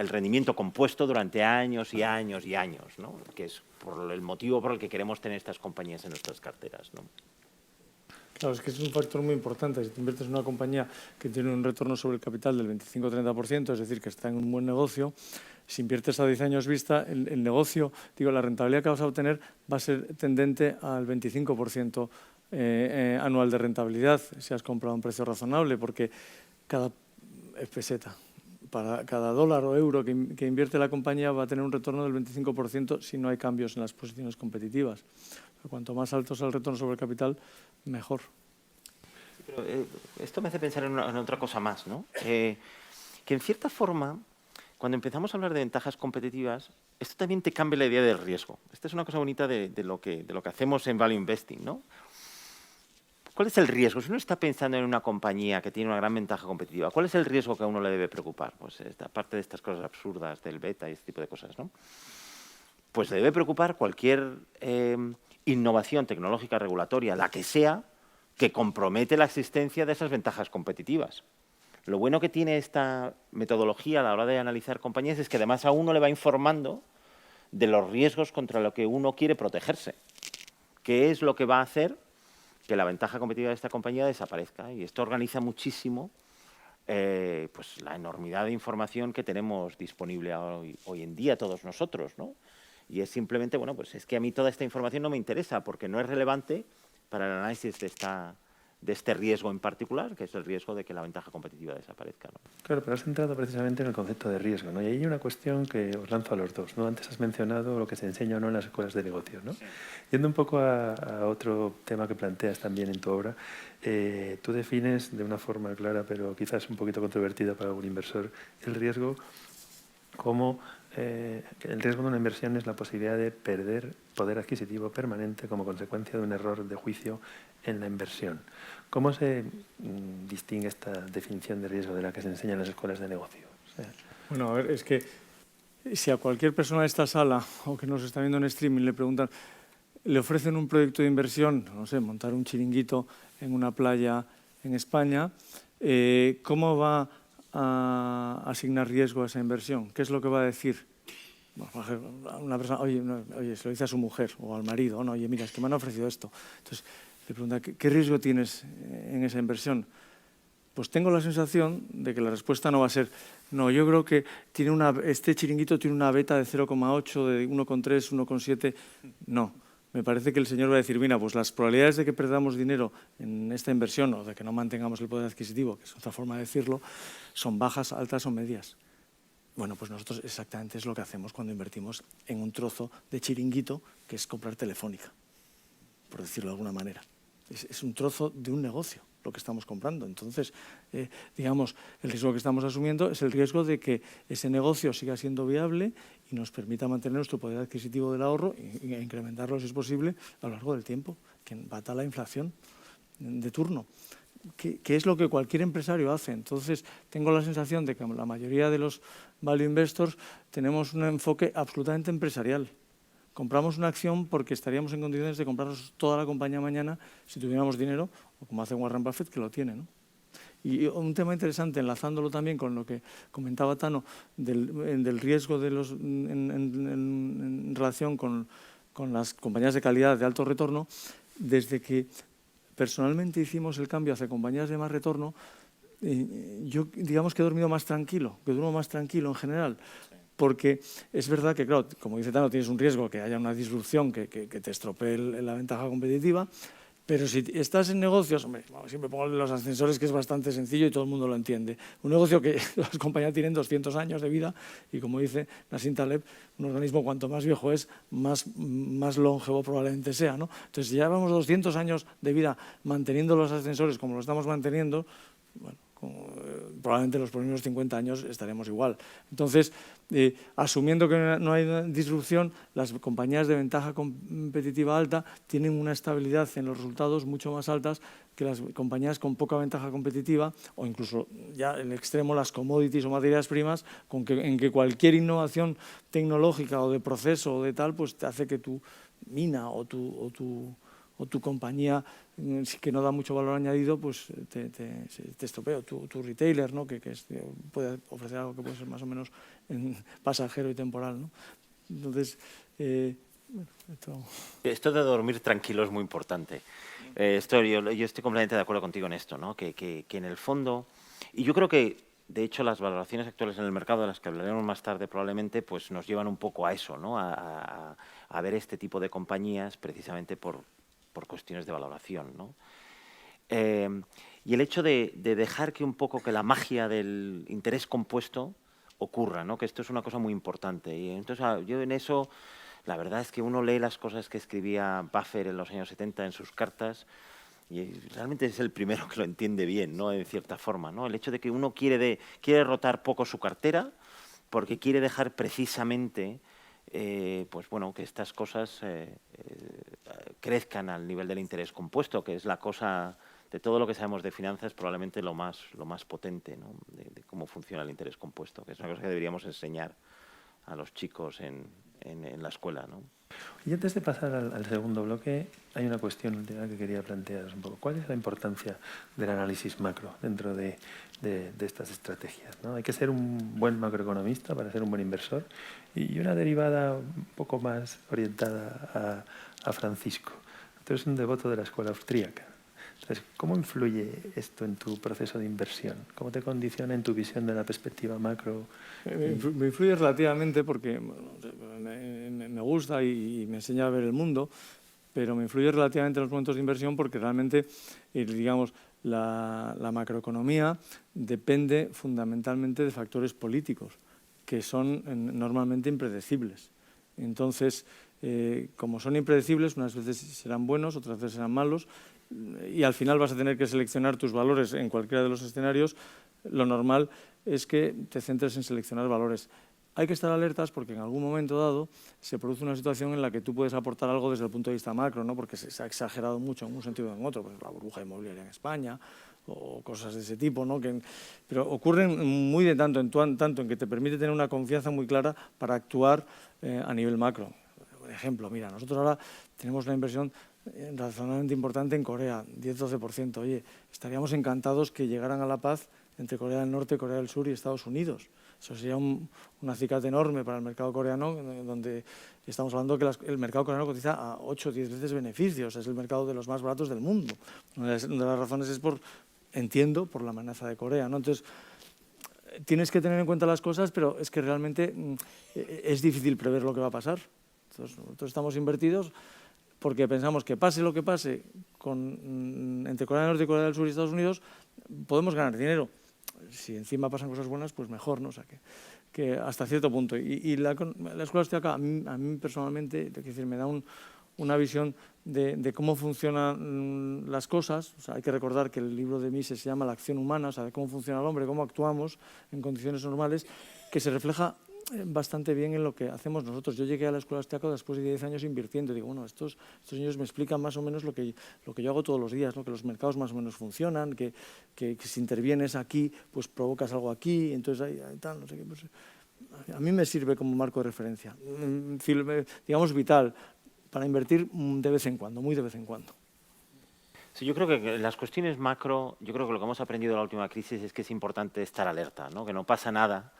rendimiento compuesto durante años y años y años, ¿no? Que es por el motivo por el que queremos tener estas compañías en nuestras carteras, ¿no? Claro, es que es un factor muy importante. Si te inviertes en una compañía que tiene un retorno sobre el capital del 25-30%, es decir, que está en un buen negocio, si inviertes a 10 años vista, el negocio, la rentabilidad que vas a obtener va a ser tendente al 25% anual de rentabilidad, si has comprado a un precio razonable, porque cada peseta, para cada dólar o euro que invierte la compañía va a tener un retorno del 25% si no hay cambios en las posiciones competitivas. Cuanto más alto sea el retorno sobre el capital, mejor. Pero, esto me hace pensar en otra cosa más, ¿no? Que en cierta forma, cuando empezamos a hablar de ventajas competitivas, esto también te cambia la idea del riesgo. Esta es una cosa bonita de lo que hacemos en Value Investing, ¿no? ¿Cuál es el riesgo? Si uno está pensando en una compañía que tiene una gran ventaja competitiva, ¿cuál es el riesgo que a uno le debe preocupar? Pues aparte de estas cosas absurdas del beta y este tipo de cosas, ¿no? Pues le debe preocupar cualquier innovación tecnológica regulatoria, la que sea, que compromete la existencia de esas ventajas competitivas. Lo bueno que tiene esta metodología a la hora de analizar compañías es que además a uno le va informando de los riesgos contra lo que uno quiere protegerse. ¿Qué es lo que va a hacer que la ventaja competitiva de esta compañía desaparezca? Y esto organiza muchísimo pues la enormidad de información que tenemos disponible hoy en día todos nosotros, ¿no? Y es simplemente, bueno, pues es que a mí toda esta información no me interesa porque no es relevante para el análisis de este riesgo en particular, que es el riesgo de que la ventaja competitiva desaparezca, ¿no? Claro, pero has entrado precisamente en el concepto de riesgo, ¿no? Y ahí hay una cuestión que os lanzo a los dos, ¿no? Antes has mencionado lo que se enseña o no en las escuelas de negocios, ¿no? Sí. Yendo un poco a otro tema que planteas también en tu obra, tú defines de una forma clara, pero quizás un poquito controvertida para algún inversor, el riesgo como el riesgo de una inversión es la posibilidad de perder poder adquisitivo permanente como consecuencia de un error de juicio en la inversión. ¿Cómo se distingue esta definición de riesgo de la que se enseña en las escuelas de negocio? Bueno, a ver, es que si a cualquier persona de esta sala o que nos está viendo en streaming le preguntan, le ofrecen un proyecto de inversión, no sé, montar un chiringuito en una playa en España, ¿cómo va a asignar riesgo a esa inversión? ¿Qué es lo que va a decir? Bueno, una persona, oye, se lo dice a su mujer o al marido, no, oye, mira, es que me han ofrecido esto. Entonces, le pregunta, ¿qué riesgo tienes en esa inversión? Pues tengo la sensación de que la respuesta no va a ser, no, yo creo que este chiringuito tiene una beta de 0,8, de 1,3, 1,7, no. Me parece que el señor va a decir, mira, pues las probabilidades de que perdamos dinero en esta inversión o de que no mantengamos el poder adquisitivo, que es otra forma de decirlo, son bajas, altas o medias. Bueno, pues nosotros exactamente es lo que hacemos cuando invertimos en un trozo de chiringuito, que es comprar Telefónica, por decirlo de alguna manera. Es un trozo de un negocio lo que estamos comprando. Entonces, digamos, el riesgo que estamos asumiendo es el riesgo de que ese negocio siga siendo viable y nos permita mantener nuestro poder adquisitivo del ahorro e incrementarlo, si es posible, a lo largo del tiempo, que embata la inflación de turno. Que es lo que cualquier empresario hace. Entonces, tengo la sensación de que la mayoría de los value investors tenemos un enfoque absolutamente empresarial. Compramos una acción porque estaríamos en condiciones de comprarnos toda la compañía mañana si tuviéramos dinero, o como hace Warren Buffett, que lo tiene, ¿no? Y un tema interesante, enlazándolo también con lo que comentaba Tano, del riesgo de en relación con las compañías de calidad de alto retorno, desde que personalmente hicimos el cambio hacia compañías de más retorno, yo digamos que he dormido más tranquilo, que duermo más tranquilo en general. Porque es verdad que, claro, como dice Tano, tienes un riesgo que haya una disrupción que te estropee la ventaja competitiva, pero si estás en negocios, hombre, siempre pongo los ascensores, que es bastante sencillo y todo el mundo lo entiende. Un negocio que las compañías tienen 200 años de vida y, como dice Nassim Taleb, un organismo cuanto más viejo es, más longevo probablemente sea, ¿no? Entonces, si llevamos 200 años de vida manteniendo los ascensores como lo estamos manteniendo, bueno, probablemente los próximos 50 años estaremos igual. Entonces, asumiendo que no hay disrupción, las compañías de ventaja competitiva alta tienen una estabilidad en los resultados mucho más altas que las compañías con poca ventaja competitiva, o incluso ya en el extremo las commodities o materias primas, en que cualquier innovación tecnológica o de proceso o de tal, pues te hace que tu mina o tu compañía que no da mucho valor añadido, pues te estropea, tu retailer, ¿no? que puede ofrecer algo que puede ser más o menos pasajero y temporal, ¿no? Entonces, esto de dormir tranquilo es muy importante. Yo estoy completamente de acuerdo contigo en esto, ¿no? Que en el fondo, y yo creo que de hecho las valoraciones actuales en el mercado, de las que hablaremos más tarde probablemente, pues nos llevan un poco a eso, ¿no? A ver este tipo de compañías precisamente por cuestiones de valoración, ¿no? Y el hecho de dejar que un poco que la magia del interés compuesto ocurra, ¿no? Que esto es una cosa muy importante. Y entonces yo en eso, la verdad es que uno lee las cosas que escribía Buffett en los años 70 en sus cartas y realmente es el primero que lo entiende bien, ¿no? En cierta forma, ¿no? El hecho de que uno quiere rotar poco su cartera porque quiere dejar precisamente pues bueno, que estas cosas crezcan al nivel del interés compuesto, que es la cosa de todo lo que sabemos de finanzas probablemente lo más potente, ¿no? de cómo funciona el interés compuesto, que es una cosa que deberíamos enseñar a los chicos en la escuela, ¿no? Y antes de pasar al segundo bloque, hay una cuestión última que quería plantearos un poco. ¿Cuál es la importancia del análisis macro dentro de estas estrategias, ¿no? Hay que ser un buen macroeconomista para ser un buen inversor, y una derivada un poco más orientada a Francisco. Tú eres un devoto de la escuela austríaca. Entonces, ¿cómo influye esto en tu proceso de inversión? ¿Cómo te condiciona en tu visión de la perspectiva macro? Me influye relativamente porque me gusta y me enseña a ver el mundo, pero me influye relativamente en los momentos de inversión porque realmente, digamos, la macroeconomía depende fundamentalmente de factores políticos que son normalmente impredecibles. Entonces, como son impredecibles, unas veces serán buenos, otras veces serán malos, y al final vas a tener que seleccionar tus valores en cualquiera de los escenarios. Lo normal es que te centres en seleccionar valores. Hay que estar alertas porque en algún momento dado se produce una situación en la que tú puedes aportar algo desde el punto de vista macro, ¿no? Porque se ha exagerado mucho en un sentido o en otro, pues la burbuja inmobiliaria en España o cosas de ese tipo, ¿no? Pero ocurren muy de tanto en que te permite tener una confianza muy clara para actuar a nivel macro. Por ejemplo, mira, nosotros ahora tenemos una inversión razonablemente importante en Corea, 10-12%. Oye, estaríamos encantados que llegaran a la paz entre Corea del Norte, Corea del Sur y Estados Unidos. Eso sería un acicate enorme para el mercado coreano, donde estamos hablando que el mercado coreano cotiza a 8 o 10 veces beneficios. Es el mercado de los más baratos del mundo. Una de las razones es entiendo, por la amenaza de Corea, ¿no? Entonces, tienes que tener en cuenta las cosas, pero es que realmente es difícil prever lo que va a pasar. Entonces, nosotros estamos invertidos porque pensamos que pase lo que pase entre Corea del Norte, Corea del Sur y Estados Unidos, podemos ganar dinero. Si encima pasan cosas buenas, pues mejor, ¿no? O sea que hasta cierto punto. Y la escuela austríaca a mí personalmente, es decir, me da una visión de cómo funcionan las cosas. O sea, hay que recordar que el libro de Mises se llama La acción humana, o sea, de cómo funciona el hombre, cómo actuamos en condiciones normales, que se refleja bastante bien en lo que hacemos nosotros. Yo llegué a la escuela austríaca después de 10 años invirtiendo. Digo, bueno, estos señores me explican más o menos lo que yo hago todos los días, ¿no? Que los mercados más o menos funcionan, que si intervienes aquí, pues provocas algo aquí, entonces hay tal, no sé qué. Pues, a mí me sirve como marco de referencia, digamos vital, para invertir de vez en cuando, muy de vez en cuando. Sí, yo creo que las cuestiones macro, yo creo que lo que hemos aprendido de la última crisis es que es importante estar alerta, ¿no? Que no pasa nada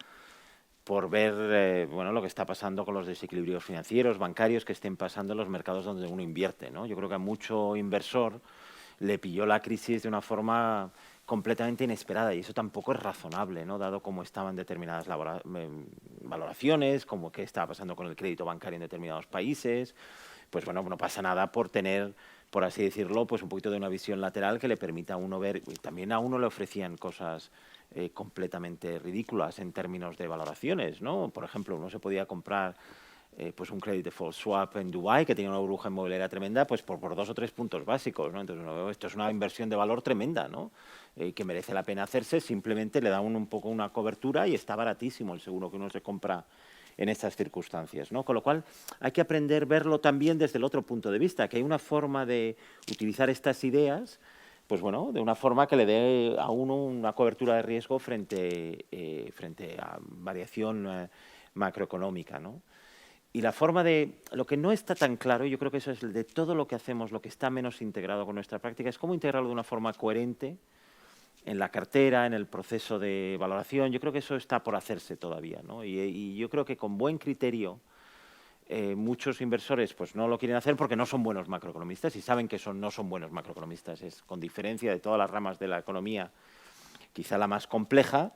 por ver bueno, lo que está pasando con los desequilibrios financieros, bancarios que estén pasando en los mercados donde uno invierte, ¿no? Yo creo que a mucho inversor le pilló la crisis de una forma completamente inesperada y eso tampoco es razonable, ¿no? Dado cómo estaban determinadas valoraciones, como qué estaba pasando con el crédito bancario en determinados países. Pues bueno, no pasa nada por tener, por así decirlo, pues un poquito de una visión lateral que le permita a uno ver. Y también a uno le ofrecían cosas completamente ridículas en términos de valoraciones, ¿no? Por ejemplo, uno se podía comprar pues un credit default swap en Dubái que tenía una burbuja inmobiliaria tremenda, pues por 2 o 3 puntos básicos, ¿no? Entonces uno ve, esto es una inversión de valor tremenda, ¿no? Que merece la pena hacerse, simplemente le da un poco una cobertura y está baratísimo el seguro que uno se compra en estas circunstancias, ¿no? Con lo cual hay que aprender a verlo también desde el otro punto de vista, que hay una forma de utilizar estas ideas, pues bueno, de una forma que le dé a uno una cobertura de riesgo frente a variación macroeconómica, ¿no? Y la forma de, lo que no está tan claro, y yo creo que eso es de todo lo que hacemos, lo que está menos integrado con nuestra práctica, es cómo integrarlo de una forma coherente en la cartera, en el proceso de valoración. Yo creo que eso está por hacerse todavía, ¿no? Y yo creo que con buen criterio muchos inversores pues no lo quieren hacer porque no son buenos macroeconomistas y saben que no son buenos macroeconomistas. Es, con diferencia de todas las ramas de la economía, quizá la más compleja,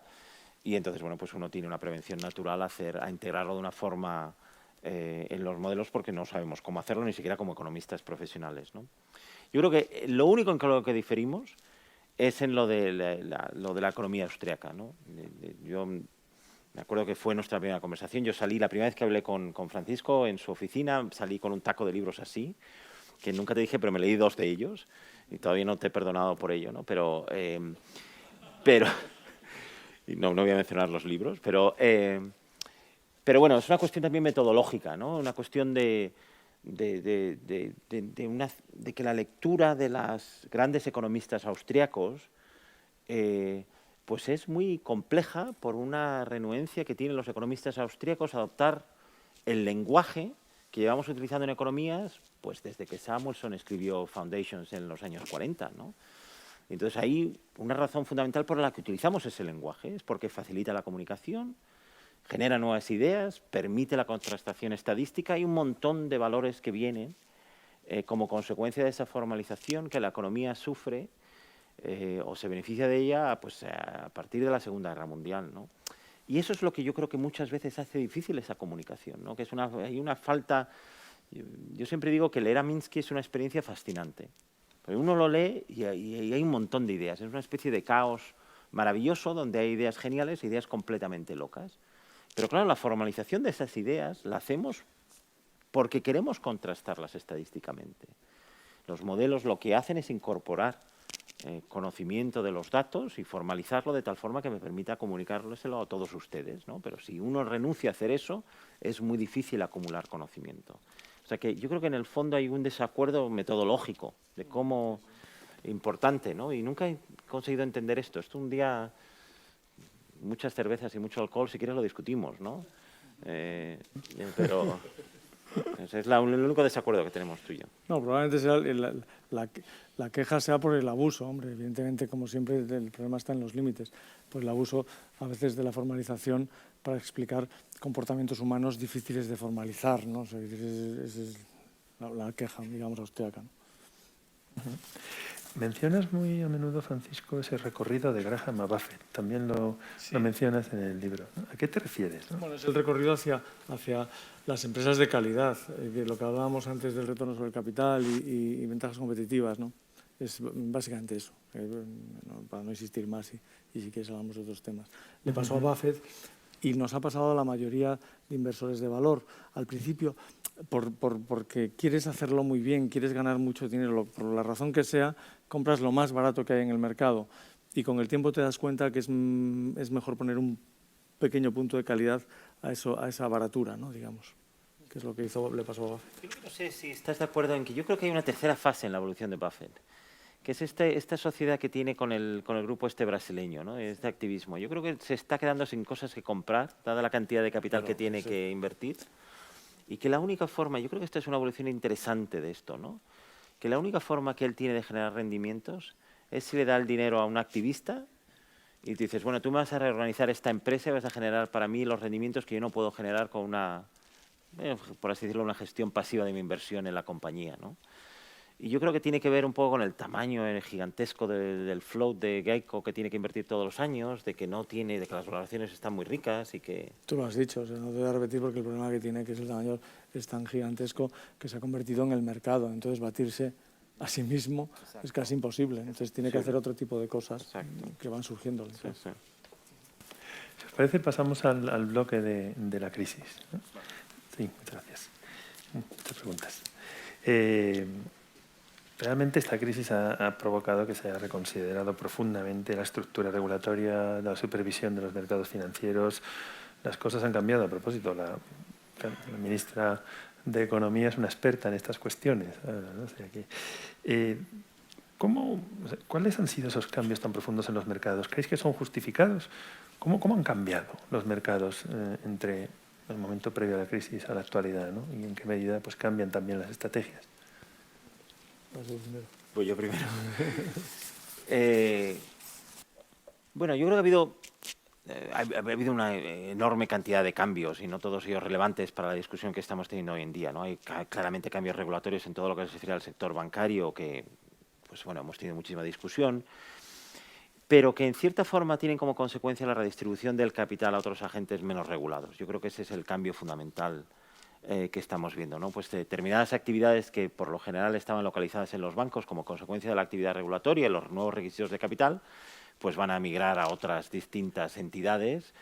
y entonces bueno, pues uno tiene una prevención natural a integrarlo de una forma en los modelos porque no sabemos cómo hacerlo, ni siquiera como economistas profesionales, ¿no? Yo creo que lo único en lo que diferimos es en lo de la economía austriaca, ¿no? Yo me acuerdo que fue nuestra primera conversación. Yo salí, la primera vez que hablé con Francisco en su oficina, salí con un taco de libros así, que nunca te dije, pero me leí 2 de ellos y todavía no te he perdonado por ello, ¿no? Pero y no voy a mencionar los libros, pero bueno, es una cuestión también metodológica, ¿no? Una cuestión de que la lectura de los grandes economistas austriacos pues es muy compleja por una renuencia que tienen los economistas austríacos a adoptar el lenguaje que llevamos utilizando en economías pues desde que Samuelson escribió Foundations en los años 40, ¿no? Entonces hay una razón fundamental por la que utilizamos ese lenguaje, es porque facilita la comunicación, genera nuevas ideas, permite la contrastación estadística y un montón de valores que vienen como consecuencia de esa formalización que la economía sufre o se beneficia de ella pues, a partir de la Segunda Guerra Mundial, ¿no? Y eso es lo que yo creo que muchas veces hace difícil esa comunicación, ¿no? Que hay una falta. Yo siempre digo que leer a Minsky es una experiencia fascinante. Pero uno lo lee y hay un montón de ideas. Es una especie de caos maravilloso donde hay ideas geniales e ideas completamente locas. Pero claro, la formalización de esas ideas la hacemos porque queremos contrastarlas estadísticamente. Los modelos lo que hacen es incorporar conocimiento de los datos y formalizarlo de tal forma que me permita comunicárselo a todos ustedes, ¿no? Pero si uno renuncia a hacer eso, es muy difícil acumular conocimiento. O sea que yo creo que en el fondo hay un desacuerdo metodológico de cómo importante, ¿no? Y nunca he conseguido entender esto. Esto un día, muchas cervezas y mucho alcohol, si quieres lo discutimos, ¿no? Pero es el único desacuerdo que tenemos tú y yo. No, probablemente sea la queja sea por el abuso, hombre. Evidentemente, como siempre, el problema está en los límites. Pues el abuso a veces de la formalización para explicar comportamientos humanos difíciles de formalizar, ¿no? O sea, esa es la queja, digamos, austríaca, ¿no? Mencionas muy a menudo, Francisco, ese recorrido de Graham a Buffett. También lo mencionas en el libro, ¿no? ¿A qué te refieres, no? Bueno, es el recorrido hacia las empresas de calidad, de lo que hablábamos antes del retorno sobre el capital y ventajas competitivas, ¿no? Es básicamente eso, para no insistir más y si quieres hablamos de otros temas. Le pasó a Buffett Y nos ha pasado a la mayoría de inversores de valor. Al principio, porque quieres hacerlo muy bien, quieres ganar mucho dinero, por la razón que sea, compras lo más barato que hay en el mercado. Y con el tiempo te das cuenta que es mejor poner un pequeño punto de calidad a esa baratura, ¿no? Digamos, que es lo que le pasó a Buffett. Yo no sé si estás de acuerdo en que yo creo que hay una tercera fase en la evolución de Buffett, que es esta sociedad que tiene con el grupo brasileño, ¿no? Este activismo. Yo creo que se está quedando sin cosas que comprar, dada la cantidad de capital que tiene que invertir, y que la única forma, yo creo que esta es una evolución interesante de esto, ¿no? Que la única forma que él tiene de generar rendimientos es si le da el dinero a un activista y te dices, bueno, tú me vas a reorganizar esta empresa y vas a generar para mí los rendimientos que yo no puedo generar con una, por así decirlo, una gestión pasiva de mi inversión en la compañía, ¿no? Y yo creo que tiene que ver un poco con el tamaño gigantesco del float de Geico que tiene que invertir todos los años, de que las valoraciones están muy ricas y que... Tú lo has dicho, o sea, no te voy a repetir porque el problema que tiene, que es el tamaño, es tan gigantesco que se ha convertido en el mercado. Entonces, batirse a sí mismo es casi imposible. Entonces, tiene que hacer otro tipo de cosas que van surgiendo. Sí. Si os parece, pasamos al bloque de la crisis, ¿no? Sí, muchas gracias. Muchas preguntas. Realmente esta crisis ha provocado que se haya reconsiderado profundamente la estructura regulatoria, la supervisión de los mercados financieros. Las cosas han cambiado. A propósito, la ministra de Economía es una experta en estas cuestiones. No sé, aquí. ¿Cuáles han sido esos cambios tan profundos en los mercados? ¿Creéis que son justificados? ¿Cómo han cambiado los mercados entre el momento previo a la crisis a la actualidad, ¿no? Y en qué medida pues, cambian también las estrategias? Pues yo primero. Bueno, yo creo que ha habido una enorme cantidad de cambios y no todos ellos relevantes para la discusión que estamos teniendo hoy en día, ¿no? Hay claramente cambios regulatorios en todo lo que se refiere al sector bancario que, pues bueno, hemos tenido muchísima discusión, pero que en cierta forma tienen como consecuencia la redistribución del capital a otros agentes menos regulados. Yo creo que ese es el cambio fundamental que estamos viendo, ¿no? Pues determinadas actividades que por lo general estaban localizadas en los bancos como consecuencia de la actividad regulatoria y los nuevos requisitos de capital, pues van a migrar a otras distintas entidades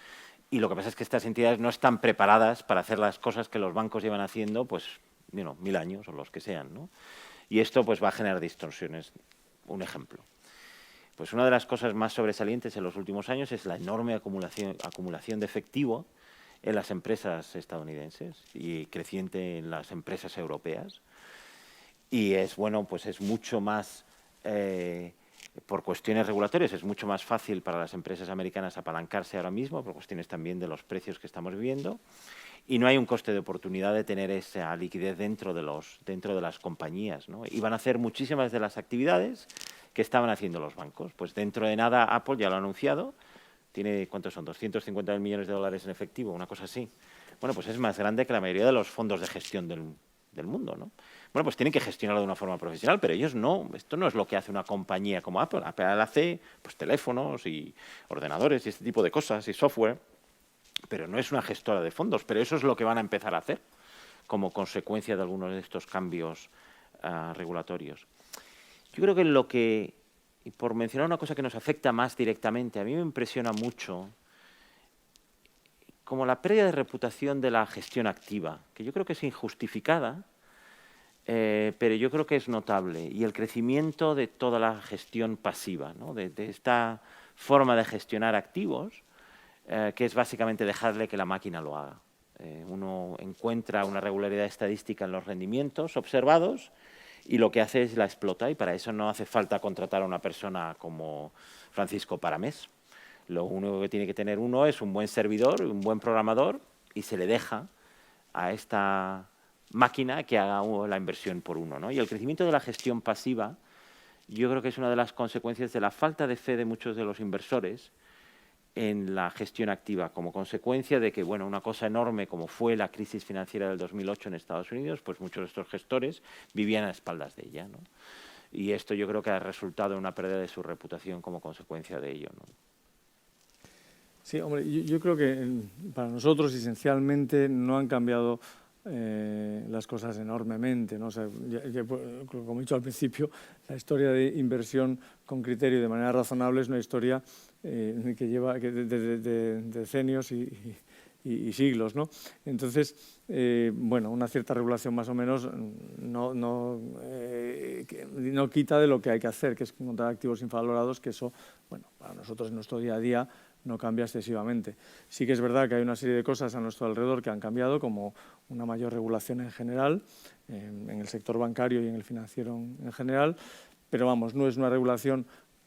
y lo que pasa es que estas entidades no están preparadas para hacer las cosas que los bancos llevan haciendo, pues, 1000 años o los que sean, ¿no? Y esto pues va a generar distorsiones. Un ejemplo. Pues una de las cosas más sobresalientes en los últimos años es la enorme acumulación de efectivo en las empresas estadounidenses y creciente en las empresas europeas. Y es, bueno, pues es mucho más, por cuestiones regulatorias, es mucho más fácil para las empresas americanas apalancarse ahora mismo, por cuestiones también de los precios que estamos viviendo. Y no hay un coste de oportunidad de tener esa liquidez dentro de las compañías, ¿no? Y van a hacer muchísimas de las actividades que estaban haciendo los bancos. Pues dentro de nada Apple ya lo ha anunciado. Tiene, ¿cuántos son? 250.000 millones de dólares en efectivo, una cosa así. Bueno, pues es más grande que la mayoría de los fondos de gestión del mundo, ¿no? Bueno, pues tienen que gestionarlo de una forma profesional, pero ellos no. Esto no es lo que hace una compañía como Apple. Apple hace pues, teléfonos y ordenadores y este tipo de cosas y software, pero no es una gestora de fondos. Pero eso es lo que van a empezar a hacer como consecuencia de algunos de estos cambios regulatorios. Yo creo que y por mencionar una cosa que nos afecta más directamente, a mí me impresiona mucho como la pérdida de reputación de la gestión activa, que yo creo que es injustificada, pero yo creo que es notable, y el crecimiento de toda la gestión pasiva, ¿no? de esta forma de gestionar activos, que es básicamente dejarle que la máquina lo haga. Uno encuentra una regularidad estadística en los rendimientos observados y lo que hace es la explota, y para eso no hace falta contratar a una persona como Francisco Paramés. Lo único que tiene que tener uno es un buen servidor, un buen programador, y se le deja a esta máquina que haga la inversión por uno, ¿no? Y el crecimiento de la gestión pasiva yo creo que es una de las consecuencias de la falta de fe de muchos de los inversores en la gestión activa, como consecuencia de que, bueno, una cosa enorme como fue la crisis financiera del 2008 en Estados Unidos, pues muchos de estos gestores vivían a espaldas de ella, ¿no? Y esto yo creo que ha resultado en una pérdida de su reputación como consecuencia de ello, ¿no? Sí, hombre, yo creo que para nosotros esencialmente no han cambiado las cosas enormemente, ¿no? O sea, como he dicho al principio, la historia de inversión con criterio y de manera razonable es una historia que lleva de decenios y siglos, ¿no? Entonces, bueno, una cierta regulación más o menos no quita de lo que hay que hacer, que es encontrar activos infravalorados, que eso, bueno, para nosotros en nuestro día a día no cambia excesivamente. Sí que es verdad que hay una serie de cosas a nuestro alrededor que han cambiado, como una mayor regulación en general, en el sector bancario y en el financiero en general, pero vamos, no es una regulación,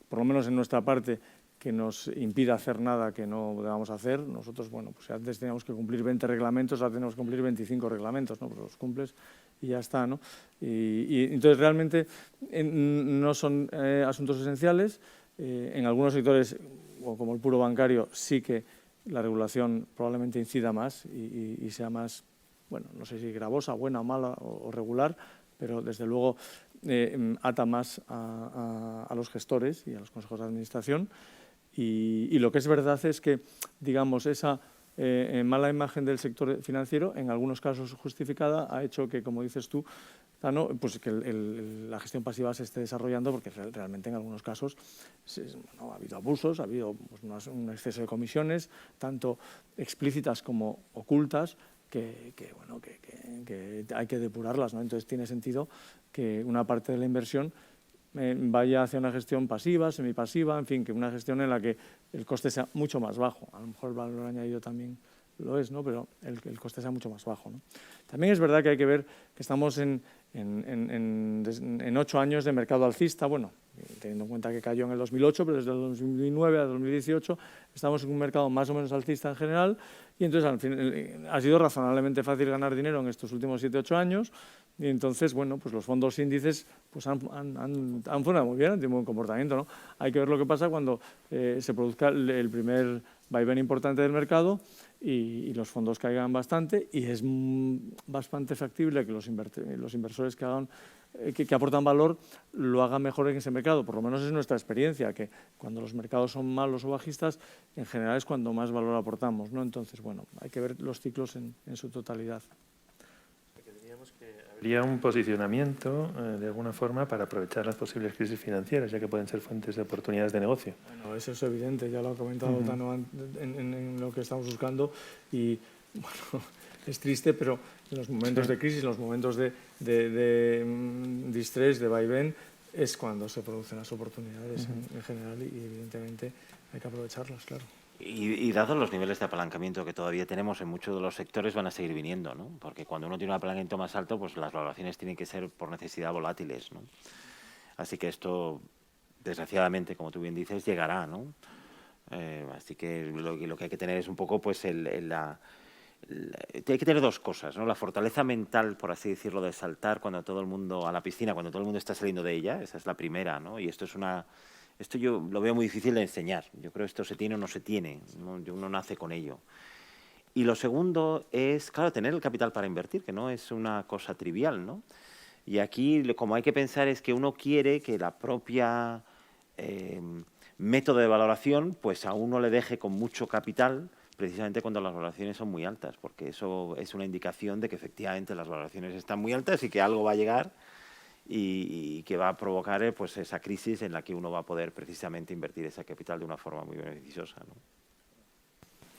por lo menos en nuestra parte, que nos impida hacer nada que no debamos hacer. Nosotros, bueno, pues antes teníamos que cumplir 20 reglamentos, ahora tenemos que cumplir 25 reglamentos, ¿no? Pues los cumples y ya está, ¿no? Y entonces realmente no son asuntos esenciales. En algunos sectores, como el puro bancario, sí que la regulación probablemente incida más y sea más, bueno, no sé si gravosa, buena o mala o regular, pero desde luego ata más a los gestores y a los consejos de administración. Y lo que es verdad es que, digamos, esa mala imagen del sector financiero, en algunos casos justificada, ha hecho que, como dices tú, Tano, pues que la gestión pasiva se esté desarrollando, porque realmente en algunos casos bueno, ha habido abusos, ha habido pues, un exceso de comisiones, tanto explícitas como ocultas, que hay que depurarlas, ¿no? Entonces tiene sentido que una parte de la inversión vaya hacia una gestión pasiva, semipasiva, en fin, que una gestión en la que el coste sea mucho más bajo. A lo mejor el valor añadido también lo es, ¿no? Pero el coste sea mucho más bajo, ¿no? También es verdad que hay que ver que estamos en 8 años de mercado alcista, bueno, teniendo en cuenta que cayó en el 2008, pero desde el 2009 al 2018 estamos en un mercado más o menos alcista en general, y entonces al fin, ha sido razonablemente fácil ganar dinero en estos últimos 7-8 años. Y entonces, bueno, pues los fondos índices pues han funcionado muy bien, han tenido un buen comportamiento, ¿no? Hay que ver lo que pasa cuando se produzca el primer vaivén importante del mercado y los fondos caigan bastante, y es bastante factible que los inversores que aportan valor lo hagan mejor en ese mercado. Por lo menos es nuestra experiencia, que cuando los mercados son malos o bajistas, en general es cuando más valor aportamos, ¿no? Entonces, bueno, hay que ver los ciclos en su totalidad. Habría un posicionamiento, de alguna forma, para aprovechar las posibles crisis financieras, ya que pueden ser fuentes de oportunidades de negocio. Bueno, eso es evidente, ya lo ha comentado Tano en lo que estamos buscando, y bueno, es triste, pero en los momentos de crisis, en los momentos de distrés, de vaivén, es cuando se producen las oportunidades en general, y evidentemente hay que aprovecharlas, claro. Y dados los niveles de apalancamiento que todavía tenemos en muchos de los sectores, van a seguir viniendo, ¿no? Porque cuando uno tiene un apalancamiento más alto, pues las valoraciones tienen que ser por necesidad volátiles, ¿no? Así que esto, desgraciadamente, como tú bien dices, llegará, ¿no? Así que lo que hay que tener es un poco, pues, hay que tener dos cosas, ¿no? La fortaleza mental, por así decirlo, de saltar cuando todo el mundo a la piscina, cuando todo el mundo está saliendo de ella, esa es la primera, ¿no? Y esto yo lo veo muy difícil de enseñar. Yo creo que esto se tiene o no se tiene, ¿no? Uno nace con ello. Y lo segundo es, claro, tener el capital para invertir, que no es una cosa trivial, ¿no? Y aquí, como hay que pensar, es que uno quiere que la propia método de valoración, pues a uno le deje con mucho capital, precisamente cuando las valoraciones son muy altas, porque eso es una indicación de que efectivamente las valoraciones están muy altas y que algo va a llegar y que va a provocar pues esa crisis en la que uno va a poder precisamente invertir ese capital de una forma muy beneficiosa, ¿no?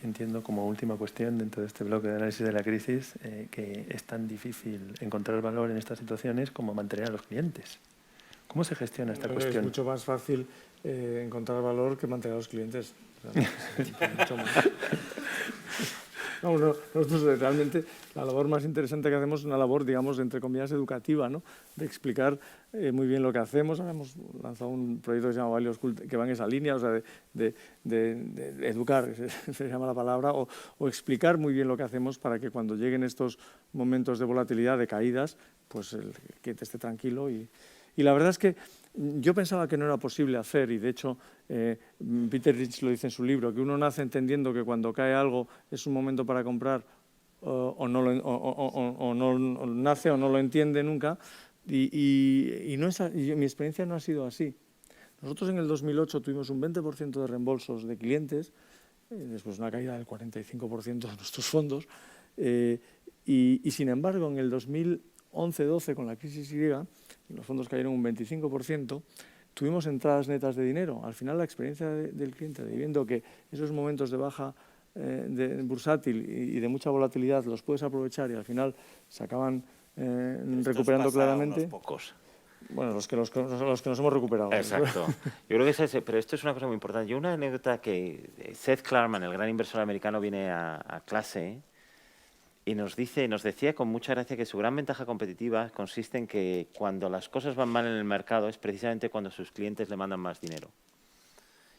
Entiendo, como última cuestión dentro de este bloque de análisis de la crisis, que es tan difícil encontrar valor en estas situaciones como mantener a los clientes. ¿Cómo se gestiona esta cuestión? Es mucho más fácil encontrar valor que mantener a los clientes. Mucho más. No, nosotros realmente la labor más interesante que hacemos es una labor, digamos, entre comillas, educativa, ¿no? De explicar muy bien lo que hacemos. Ahora hemos lanzado un proyecto que se llama Value School, que va en esa línea, o sea, de educar, se llama la palabra, o explicar muy bien lo que hacemos para que cuando lleguen estos momentos de volatilidad, de caídas, pues el cliente esté tranquilo. Y la verdad es que yo pensaba que no era posible hacer, y de hecho Peter Lynch lo dice en su libro, que uno nace entendiendo que cuando cae algo es un momento para comprar, o no nace o no lo entiende nunca, y mi experiencia no ha sido así. Nosotros en el 2008 tuvimos un 20% de reembolsos de clientes, después una caída del 45% de nuestros fondos, Y sin embargo, en el 2011-12, con la crisis griega, los fondos cayeron un 25%, tuvimos entradas netas de dinero. Al final, la experiencia del cliente, viendo que esos momentos de baja bursátil y de mucha volatilidad los puedes aprovechar y al final se acaban recuperando claramente. Unos pocos. Bueno, los que nos hemos recuperado. Exacto. Yo creo que pero esto es una cosa muy importante. Yo una anécdota que Seth Klarman, el gran inversor americano, viene a clase y nos decía con mucha gracia que su gran ventaja competitiva consiste en que cuando las cosas van mal en el mercado es precisamente cuando sus clientes le mandan más dinero.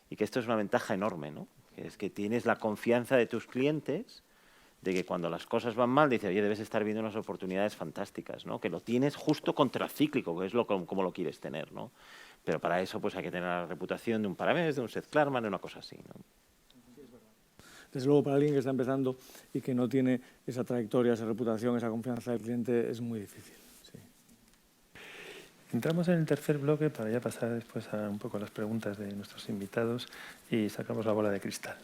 Y que esto es una ventaja enorme, ¿no? Que es que tienes la confianza de tus clientes de que cuando las cosas van mal, dice, oye, debes estar viendo unas oportunidades fantásticas, ¿no? Que lo tienes justo contracíclico, que es como lo quieres tener, ¿no? Pero para eso pues hay que tener la reputación de un Paramés, de un Seth Klarman, de una cosa así, ¿no? Desde luego, para alguien que está empezando y que no tiene esa trayectoria, esa reputación, esa confianza del cliente, es muy difícil. Sí. Entramos en el tercer bloque para ya pasar después a un poco las preguntas de nuestros invitados y sacamos la bola de cristal.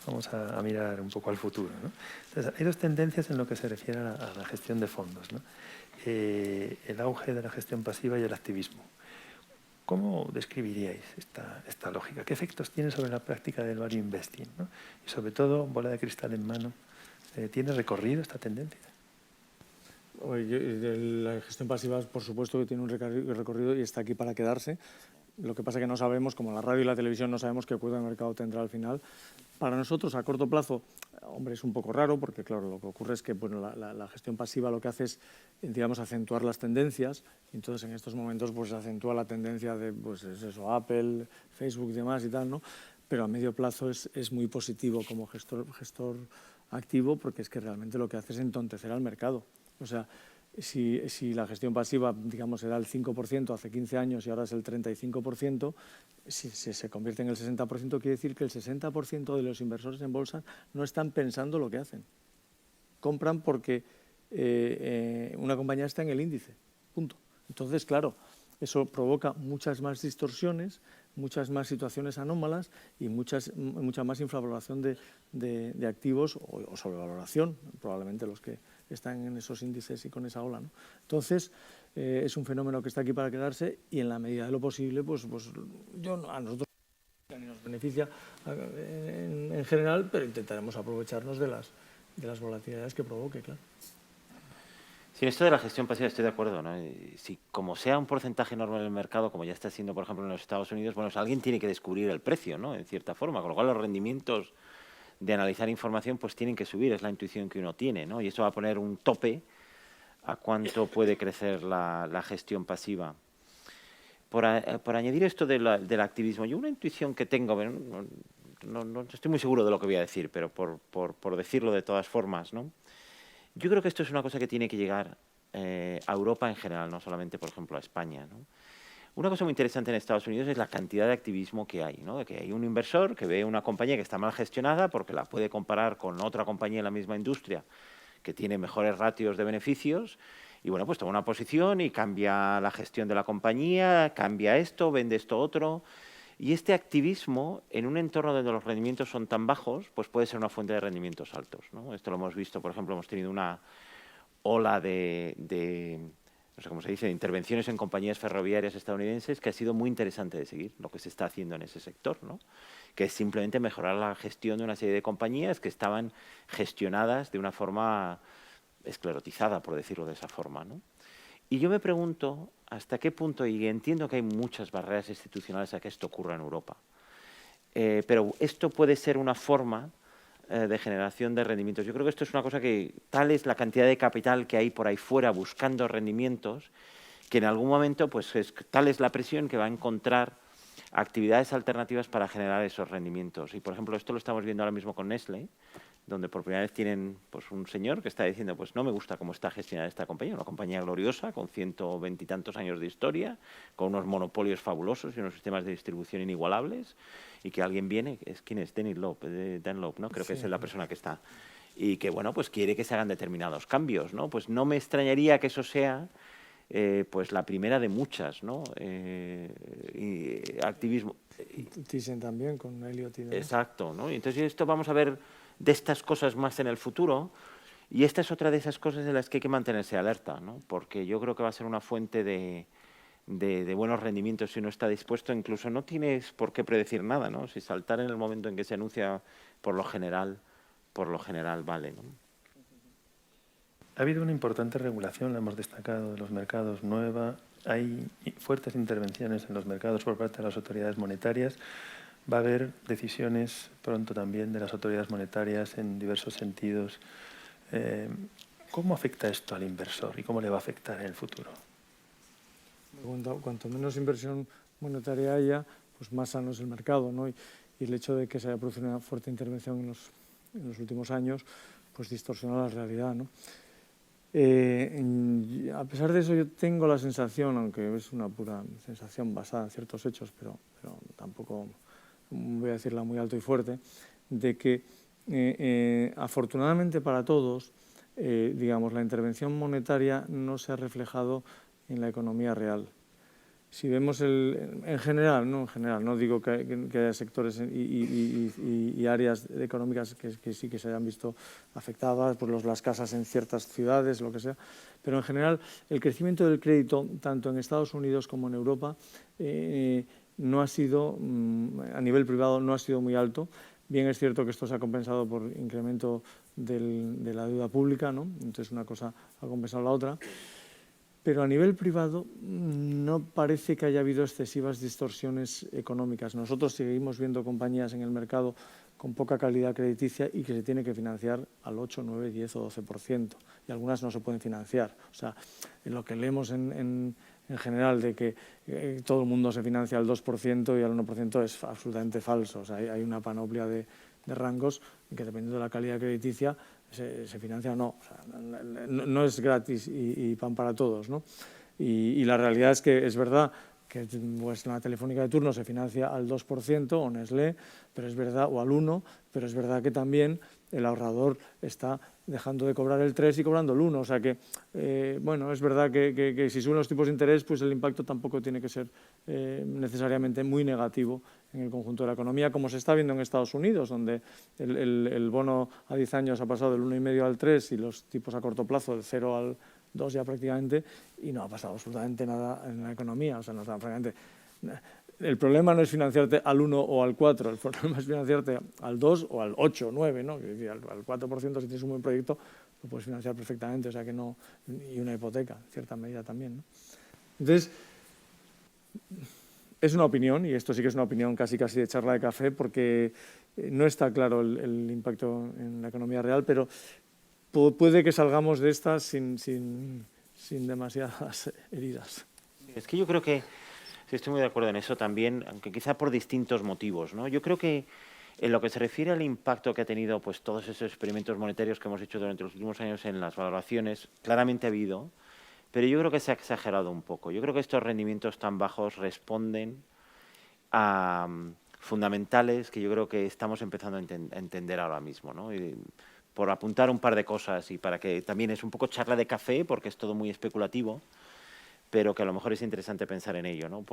Vamos a mirar un poco al futuro, ¿no? Entonces, hay dos tendencias en lo que se refiere a la gestión de fondos, ¿no? El auge de la gestión pasiva y el activismo. ¿Cómo describiríais esta lógica? ¿Qué efectos tiene sobre la práctica del value investing, ¿no? Y sobre todo, bola de cristal en mano, ¿tiene recorrido esta tendencia? La gestión pasiva, por supuesto, que tiene un recorrido y está aquí para quedarse. Lo que pasa es que no sabemos, como la radio y la televisión no sabemos qué cuota de mercado tendrá al final. Para nosotros, a corto plazo, hombre, es un poco raro porque, claro, lo que ocurre es que bueno, la gestión pasiva lo que hace es, digamos, acentuar las tendencias. Y entonces, en estos momentos, pues se acentúa la tendencia de, pues es eso, Apple, Facebook y demás y tal, ¿no? Pero a medio plazo es muy positivo como gestor activo porque es que realmente lo que hace es entontecer al mercado. O sea, si la gestión pasiva, digamos, era el 5% hace 15 años y ahora es el 35%, si se convierte en el 60%, quiere decir que el 60% de los inversores en bolsa no están pensando lo que hacen. Compran porque una compañía está en el índice, punto. Entonces, claro, eso provoca muchas más distorsiones, muchas más situaciones anómalas y mucha más infravaloración de activos o sobrevaloración, probablemente los que están en esos índices y con esa ola, ¿no? Entonces, es un fenómeno que está aquí para quedarse y en la medida de lo posible, pues a nosotros ni nos beneficia en general, pero intentaremos aprovecharnos de las volatilidades que provoque, claro. Sí, en esto de la gestión pasiva estoy de acuerdo, ¿no? Si como sea un porcentaje enorme del mercado, como ya está siendo, por ejemplo, en los Estados Unidos, bueno, alguien tiene que descubrir el precio, ¿no? En cierta forma, con lo cual los rendimientos de analizar información pues tienen que subir, es la intuición que uno tiene, ¿no? Y eso va a poner un tope a cuánto puede crecer la gestión pasiva. Por añadir esto del activismo, yo una intuición que tengo, no estoy muy seguro de lo que voy a decir, pero por decirlo de todas formas, ¿no? Yo creo que esto es una cosa que tiene que llegar a Europa en general, no solamente, por ejemplo, a España, ¿no? Una cosa muy interesante en Estados Unidos es la cantidad de activismo que hay, ¿no? De que hay un inversor que ve una compañía que está mal gestionada porque la puede comparar con otra compañía en la misma industria que tiene mejores ratios de beneficios y, bueno, pues toma una posición y cambia la gestión de la compañía, cambia esto, vende esto otro. Y este activismo, en un entorno donde los rendimientos son tan bajos, pues puede ser una fuente de rendimientos altos, ¿no? Esto lo hemos visto, por ejemplo, hemos tenido una ola no sé cómo se dice, de intervenciones en compañías ferroviarias estadounidenses que ha sido muy interesante de seguir lo que se está haciendo en ese sector, ¿no? Que es simplemente mejorar la gestión de una serie de compañías que estaban gestionadas de una forma esclerotizada, por decirlo de esa forma, ¿no? Y yo me pregunto hasta qué punto, y entiendo que hay muchas barreras institucionales a que esto ocurra en Europa, pero esto puede ser una forma de generación de rendimientos. Yo creo que esto es una cosa que tal es la cantidad de capital que hay por ahí fuera buscando rendimientos, que en algún momento pues tal es la presión que va a encontrar actividades alternativas para generar esos rendimientos. Y, por ejemplo, esto lo estamos viendo ahora mismo con Nestlé, donde por primera vez tienen pues, un señor que está diciendo pues no me gusta cómo está gestionada esta compañía, una compañía gloriosa, con 120 y tantos años de historia, con unos monopolios fabulosos y unos sistemas de distribución inigualables, y que alguien viene, ¿quién es? Dunlop, ¿no? Creo que es la persona que está. Y que, bueno, pues quiere que se hagan determinados cambios, ¿no? Pues no me extrañaría que eso sea pues la primera de muchas, ¿no? Activismo. Thyssen también, con Elliott y demás. Exacto, ¿no? Y entonces esto vamos a ver de estas cosas más en el futuro. Y esta es otra de esas cosas en las que hay que mantenerse alerta, ¿no? Porque yo creo que va a ser una fuente de buenos rendimientos si uno está dispuesto. Incluso no tienes por qué predecir nada, ¿no? Si saltar en el momento en que se anuncia, por lo general vale, ¿no? Ha habido una importante regulación, la hemos destacado, de los mercados nueva. Hay fuertes intervenciones en los mercados por parte de las autoridades monetarias. Va a haber decisiones pronto también de las autoridades monetarias en diversos sentidos. ¿Cómo afecta esto al inversor y cómo le va a afectar en el futuro? Cuanto menos inversión monetaria haya, pues más sano es el mercado, ¿no? Y el hecho de que se haya producido una fuerte intervención en los últimos años, pues distorsiona la realidad, ¿no? A pesar de eso, yo tengo la sensación, aunque es una pura sensación basada en ciertos hechos, pero tampoco voy a decirla muy alto y fuerte, de que afortunadamente para todos, digamos, la intervención monetaria no se ha reflejado en la economía real. Si vemos en general, no digo que haya sectores y áreas económicas que sí que se hayan visto afectadas por las casas en ciertas ciudades, lo que sea, pero en general el crecimiento del crédito, tanto en Estados Unidos como en Europa, no ha sido, a nivel privado, no ha sido muy alto. Bien es cierto que esto se ha compensado por incremento de la deuda pública, ¿no? Entonces una cosa ha compensado la otra. Pero a nivel privado no parece que haya habido excesivas distorsiones económicas. Nosotros seguimos viendo compañías en el mercado con poca calidad crediticia y que se tiene que financiar al 8, 9, 10 o 12%. Y algunas no se pueden financiar. O sea, lo que leemos en general de que todo el mundo se financia al 2% y al 1% es absolutamente falso. O sea, hay una panoplia de rangos que, dependiendo de la calidad crediticia, se financia o no. O sea, no es gratis y pan para todos, ¿no? Y la realidad es que es verdad que pues, la Telefónica de turno se financia al 2%, o Nestlé, pero es verdad, o al 1%, pero es verdad que también el ahorrador está dejando de cobrar el 3 y cobrando el 1. O sea que, bueno, es verdad que si suben los tipos de interés, pues el impacto tampoco tiene que ser necesariamente muy negativo en el conjunto de la economía, como se está viendo en Estados Unidos, donde el bono a 10 años ha pasado del 1,5 al 3 y los tipos a corto plazo del 0 al 2 ya prácticamente, y no ha pasado absolutamente nada en la economía. O sea, no está francamente. El problema no es financiarte al 1 o al 4, el problema es financiarte al 2 o al 8 o 9, ¿no? Es decir, al 4%, si tienes un buen proyecto, lo puedes financiar perfectamente, o sea que no, y una hipoteca, en cierta medida también, ¿no? Entonces, es una opinión, y esto sí que es una opinión casi de charla de café, porque no está claro el impacto en la economía real, pero puede que salgamos de esta sin demasiadas heridas. Es que yo creo que sí, estoy muy de acuerdo en eso también, aunque quizá por distintos motivos, ¿no? Yo creo que en lo que se refiere al impacto que ha tenido pues, todos esos experimentos monetarios que hemos hecho durante los últimos años en las valoraciones, claramente ha habido, pero yo creo que se ha exagerado un poco. Yo creo que estos rendimientos tan bajos responden a fundamentales que yo creo que estamos empezando a entender ahora mismo, ¿no? Y por apuntar un par de cosas y para que también es un poco charla de café, porque es todo muy especulativo, pero que a lo mejor es interesante pensar en ello, ¿no?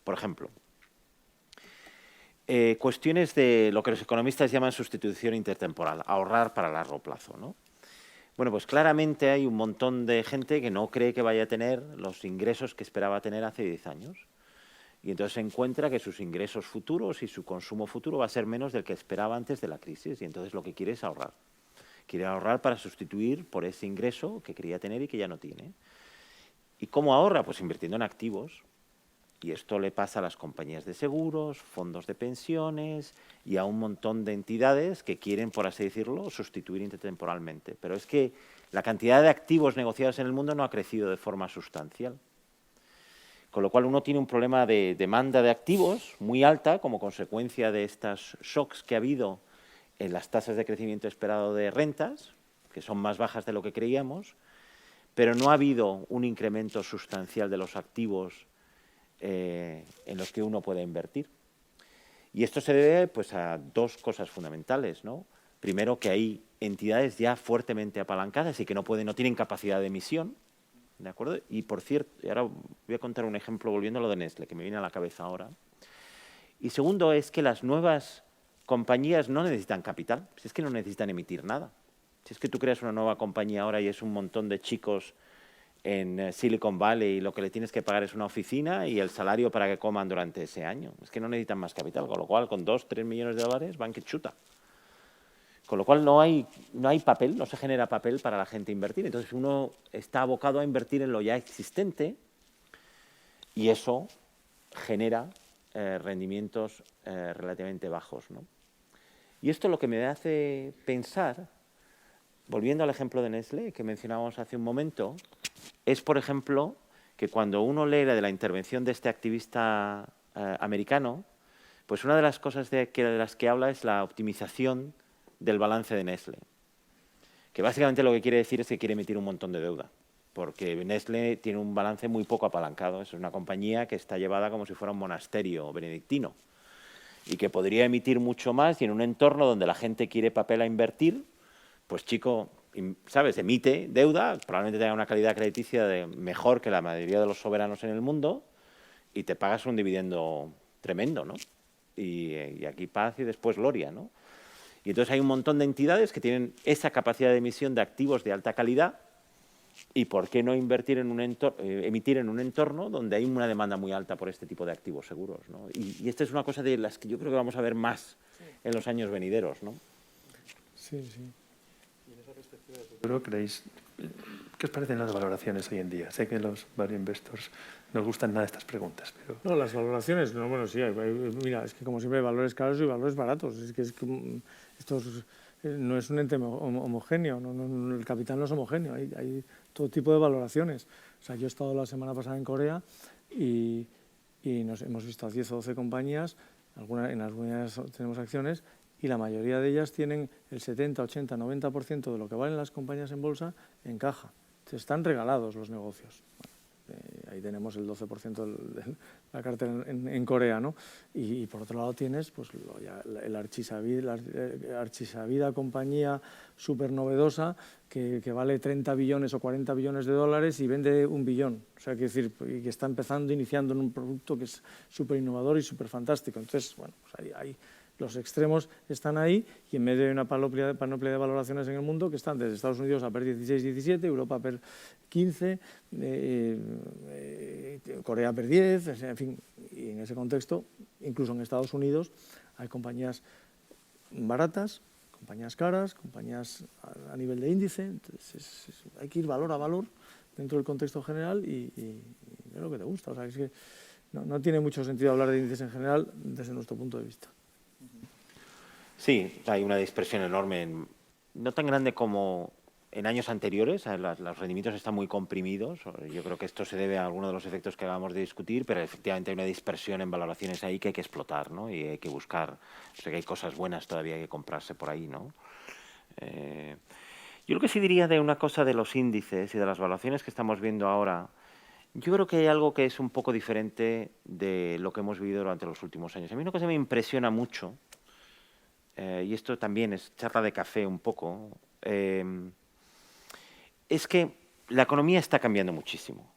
Por ejemplo, cuestiones de lo que los economistas llaman sustitución intertemporal, ahorrar para largo plazo, ¿no? Bueno, pues claramente hay un montón de gente que no cree que vaya a tener los ingresos que esperaba tener hace 10 años. Y entonces se encuentra que sus ingresos futuros y su consumo futuro va a ser menos del que esperaba antes de la crisis. Y entonces lo que quiere es ahorrar. Quiere ahorrar para sustituir por ese ingreso que quería tener y que ya no tiene. ¿Y cómo ahorra? Pues invirtiendo en activos. Y esto le pasa a las compañías de seguros, fondos de pensiones y a un montón de entidades que quieren, por así decirlo, sustituir intertemporalmente. Pero es que la cantidad de activos negociados en el mundo no ha crecido de forma sustancial. Con lo cual uno tiene un problema de demanda de activos muy alta como consecuencia de estos shocks que ha habido en las tasas de crecimiento esperado de rentas, que son más bajas de lo que creíamos, pero no ha habido un incremento sustancial de los activos en los que uno puede invertir. Y esto se debe pues, a dos cosas fundamentales, ¿no? Primero, que hay entidades ya fuertemente apalancadas y que no tienen capacidad de emisión, ¿de acuerdo? Y por cierto, y ahora voy a contar un ejemplo volviendo a lo de Nestlé, que me viene a la cabeza ahora. Y segundo es que las nuevas compañías no necesitan capital, es que no necesitan emitir nada. Si es que tú creas una nueva compañía ahora y es un montón de chicos en Silicon Valley y lo que le tienes que pagar es una oficina y el salario para que coman durante ese año. Es que no necesitan más capital, con lo cual con 2, 3 millones de dólares van que chuta. Con lo cual no hay papel, no se genera papel para la gente invertir. Entonces uno está abocado a invertir en lo ya existente y eso genera rendimientos relativamente bajos, ¿no? Y esto lo que me hace pensar, volviendo al ejemplo de Nestlé que mencionábamos hace un momento, es, por ejemplo, que cuando uno lee de la intervención de este activista americano, pues una de las cosas de las que habla es la optimización del balance de Nestlé, que básicamente lo que quiere decir es que quiere emitir un montón de deuda, porque Nestlé tiene un balance muy poco apalancado, es una compañía que está llevada como si fuera un monasterio benedictino y que podría emitir mucho más y en un entorno donde la gente quiere papel a invertir, pues chico, ¿sabes? Emite deuda, probablemente tenga una calidad crediticia mejor que la mayoría de los soberanos en el mundo y te pagas un dividendo tremendo, ¿no? Y aquí paz y después gloria, ¿no? Y entonces hay un montón de entidades que tienen esa capacidad de emisión de activos de alta calidad y ¿por qué no invertir en emitir en un entorno donde hay una demanda muy alta por este tipo de activos seguros, ¿no? Y esta es una cosa de las que yo creo que vamos a ver más en los años venideros, ¿no? Sí, sí. ¿Creéis, qué os parecen las valoraciones hoy en día? Sé que los value investors no os gustan nada estas preguntas, pero... No, las valoraciones, no, bueno, sí, mira, es que como siempre hay valores caros y valores baratos. Es que esto no es un ente homogéneo, el capital no es homogéneo, hay todo tipo de valoraciones. O sea, yo he estado la semana pasada en Corea y hemos visto a 10 o 12 compañías, en algunas tenemos acciones, y la mayoría de ellas tienen el 70, 80, 90% de lo que valen las compañías en bolsa en caja. Entonces, están regalados los negocios. Ahí tenemos el 12% de la cartera en Corea, ¿no? Y por otro lado tienes pues, el archisabida compañía súper novedosa que vale 30 billones o 40 billones de dólares y vende 1 billón. O sea, quiero decir, y que está iniciando en un producto que es súper innovador y súper fantástico. Entonces, bueno, pues ahí los extremos están ahí y en medio hay una panoplia de valoraciones en el mundo que están desde Estados Unidos a PER 16, 17, Europa a PER 15, Corea a PER 10, en fin, y en ese contexto, incluso en Estados Unidos, hay compañías baratas, compañías caras, compañías a nivel de índice, entonces hay que ir valor a valor dentro del contexto general y es lo que te gusta. O sea, es que no tiene mucho sentido hablar de índices en general desde nuestro punto de vista. Sí, hay una dispersión enorme, no tan grande como en años anteriores, los rendimientos están muy comprimidos. Yo creo que esto se debe a algunos de los efectos que acabamos de discutir, pero efectivamente hay una dispersión en valoraciones ahí que hay que explotar, ¿no? Y hay que buscar, o sea, que hay cosas buenas todavía que comprarse por ahí, ¿no? Yo lo que sí diría de una cosa de los índices y de las valoraciones que estamos viendo ahora, yo creo que hay algo que es un poco diferente de lo que hemos vivido durante los últimos años. A mí una cosa que me impresiona mucho, y esto también es charla de café un poco, es que la economía está cambiando muchísimo.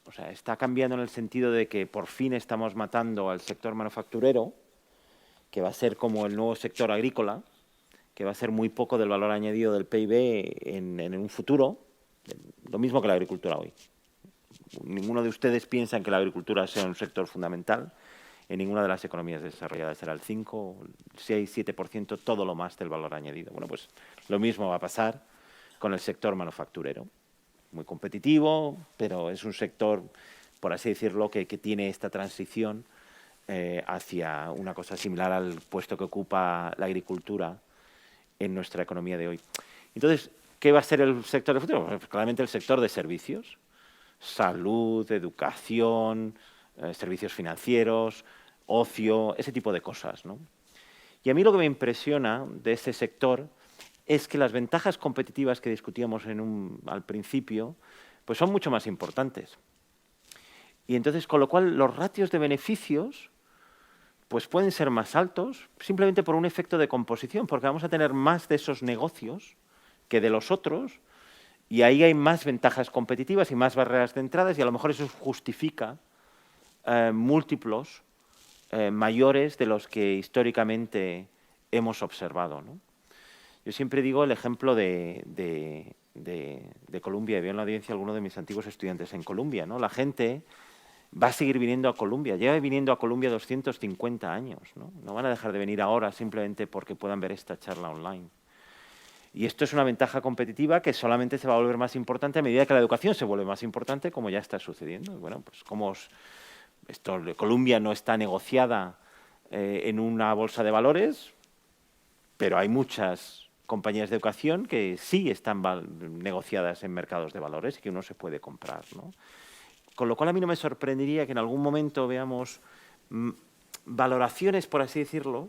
O sea, está cambiando en el sentido de que por fin estamos matando al sector manufacturero, que va a ser como el nuevo sector agrícola, que va a ser muy poco del valor añadido del PIB en un futuro, lo mismo que la agricultura hoy. Ninguno de ustedes piensa que la agricultura sea un sector fundamental. En ninguna de las economías desarrolladas será el 5, 6, 7%, todo lo más del valor añadido. Bueno, pues lo mismo va a pasar con el sector manufacturero. Muy competitivo, pero es un sector, por así decirlo, que tiene esta transición hacia una cosa similar al puesto que ocupa la agricultura en nuestra economía de hoy. Entonces, ¿qué va a ser el sector del futuro? Pues claramente el sector de servicios, salud, educación, servicios financieros, ocio, ese tipo de cosas, ¿no? Y a mí lo que me impresiona de ese sector es que las ventajas competitivas que discutíamos al principio pues son mucho más importantes. Y entonces, con lo cual, los ratios de beneficios pues pueden ser más altos simplemente por un efecto de composición, porque vamos a tener más de esos negocios que de los otros y ahí hay más ventajas competitivas y más barreras de entradas y a lo mejor eso justifica múltiplos mayores de los que históricamente hemos observado, ¿no? Yo siempre digo el ejemplo de Colombia. Veo en la audiencia algunos de mis antiguos estudiantes en Colombia, ¿no? La gente va a seguir viniendo a Colombia. Lleva viniendo a Colombia 250 años, ¿no? No van a dejar de venir ahora simplemente porque puedan ver esta charla online. Y esto es una ventaja competitiva que solamente se va a volver más importante a medida que la educación se vuelve más importante, como ya está sucediendo. Y bueno, pues como Colombia no está negociada en una bolsa de valores, pero hay muchas compañías de educación que sí están negociadas en mercados de valores y que uno se puede comprar, ¿no? Con lo cual a mí no me sorprendería que en algún momento veamos valoraciones, por así decirlo,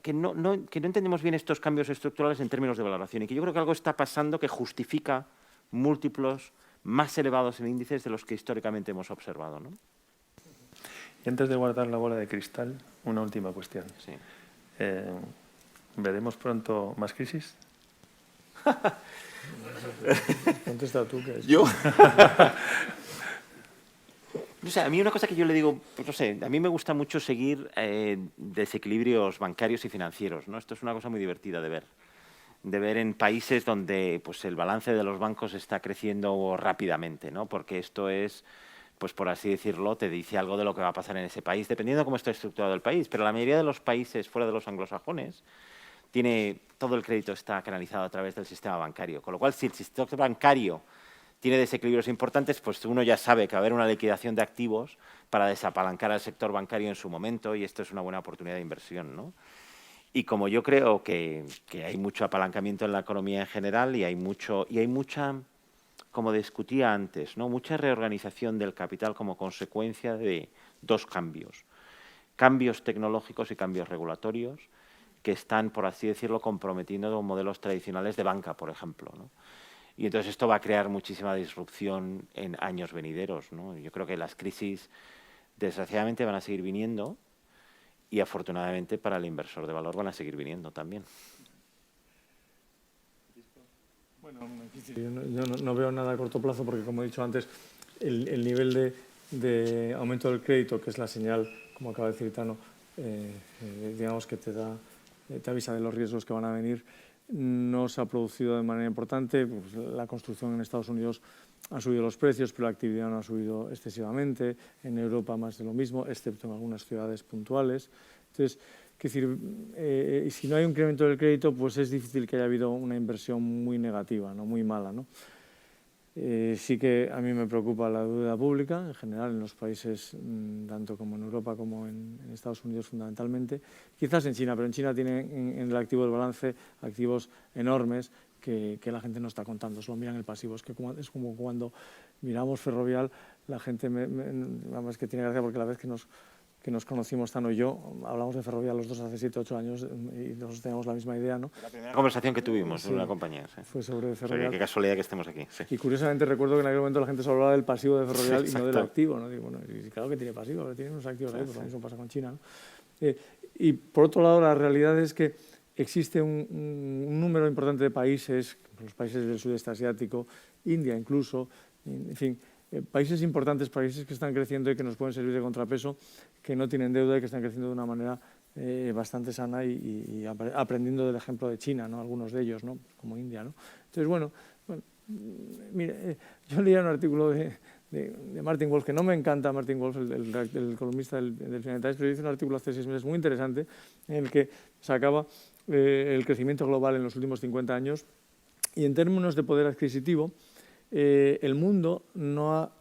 que no entendemos bien estos cambios estructurales en términos de valoración y que yo creo que algo está pasando que justifica múltiplos más elevados en índices de los que históricamente hemos observado, ¿no? Y antes de guardar la bola de cristal, una última cuestión. Sí. ¿Veremos pronto más crisis? Contesta tú, que es. Yo. O sea, a mí una cosa que yo le digo, pues no sé, a mí me gusta mucho seguir desequilibrios bancarios y financieros, ¿no? Esto es una cosa muy divertida de ver en países donde pues, el balance de los bancos está creciendo rápidamente, ¿no? Porque esto es, pues por así decirlo, te dice algo de lo que va a pasar en ese país, dependiendo de cómo está estructurado el país. Pero la mayoría de los países fuera de los anglosajones todo el crédito está canalizado a través del sistema bancario. Con lo cual, si el sistema bancario tiene desequilibrios importantes, pues uno ya sabe que va a haber una liquidación de activos para desapalancar al sector bancario en su momento y esto es una buena oportunidad de inversión, ¿no? Y como yo creo que hay mucho apalancamiento en la economía en general y hay mucha, como discutía antes, ¿no? Mucha reorganización del capital como consecuencia de dos cambios. Cambios tecnológicos y cambios regulatorios que están, por así decirlo, comprometiendo los modelos tradicionales de banca, por ejemplo, ¿no? Y entonces esto va a crear muchísima disrupción en años venideros, ¿no? Yo creo que las crisis, desgraciadamente, van a seguir viniendo y, afortunadamente, para el inversor de valor van a seguir viniendo también. Bueno, yo no veo nada a corto plazo porque, como he dicho antes, el nivel de aumento del crédito, que es la señal, como acaba de decir Tano, digamos que te avisa de los riesgos que van a venir, no se ha producido de manera importante. Pues la construcción en Estados Unidos ha subido los precios, pero la actividad no ha subido excesivamente. En Europa más de lo mismo, excepto en algunas ciudades puntuales. Entonces, si no hay un incremento del crédito, pues es difícil que haya habido una inversión muy negativa, ¿no? Muy mala, ¿no? Sí que a mí me preocupa la deuda pública, en general en los países, tanto como en Europa como en Estados Unidos fundamentalmente. Quizás en China, pero en China tiene en el activo del balance activos enormes que la gente no está contando, solo miran el pasivo. Es como cuando miramos Ferrovial, la gente, además que tiene gracia porque la vez que nos conocimos, Tano y yo, hablamos de Ferrovial los dos hace 7 o 8 años y nosotros teníamos la misma idea, ¿no? La primera conversación que tuvimos Sí, en una compañía. Sí. Fue sobre Ferrovial. O sea, qué casualidad que estemos aquí. Sí. Y curiosamente recuerdo que en aquel momento la gente solo hablaba del pasivo de Ferrovial Sí, y no del activo, ¿no? Digo, bueno, y claro que tiene pasivo, pero tiene unos activos ahí, pues lo mismo pasa con China, ¿no? Y por otro lado, la realidad es que existe un número importante de países, los países del sudeste asiático, India incluso, en fin, países importantes, países que están creciendo y que nos pueden servir de contrapeso, que no tienen deuda y que están creciendo de una manera bastante sana y aprendiendo del ejemplo de China, ¿no? Algunos de ellos, ¿no? Como India, ¿no? Entonces, bueno, mire, yo leía un artículo de Martin Wolf, que no me encanta Martin Wolf, el columnista del Financial Times, pero hizo un artículo hace 6 meses muy interesante en el que sacaba el crecimiento global en los últimos 50 años y en términos de poder adquisitivo, el mundo no ha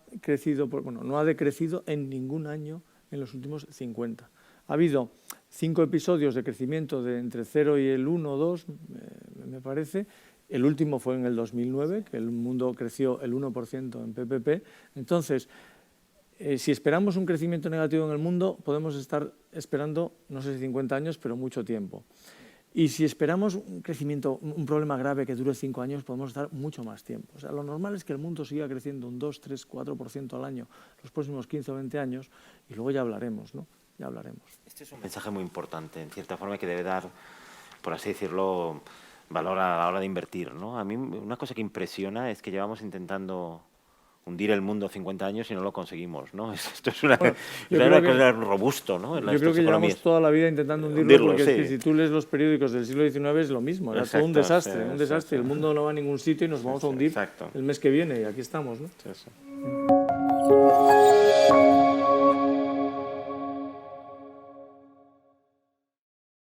decrecido en ningún año en los últimos 50. Ha habido 5 episodios de crecimiento de entre 0 y el 1 o 2, me parece. El último fue en el 2009, que el mundo creció el 1% en PPP. Entonces, si esperamos un crecimiento negativo en el mundo, podemos estar esperando, no sé si 50 años, pero mucho tiempo. Y si esperamos un crecimiento, un problema grave que dure 5 años, podemos estar mucho más tiempo. O sea, lo normal es que el mundo siga creciendo un 2, 3, 4% al año los próximos 15 o 20 años y luego ya hablaremos, ¿no? Ya hablaremos. Este es un mensaje muy importante, en cierta forma, que debe dar, por así decirlo, valor a la hora de invertir, ¿no? A mí una cosa que impresiona es que llevamos intentando hundir el mundo 50 años y no lo conseguimos, ¿no? Esto es una, Bueno, es una cosa robusto, ¿no? En Yo creo que llevamos toda la vida intentando hundirlo porque sí. es que si tú lees los periódicos del siglo XIX es lo mismo, era todo un desastre, un desastre. El mundo no va a ningún sitio y nos vamos a hundir el mes que viene y aquí estamos, ¿no? Sí.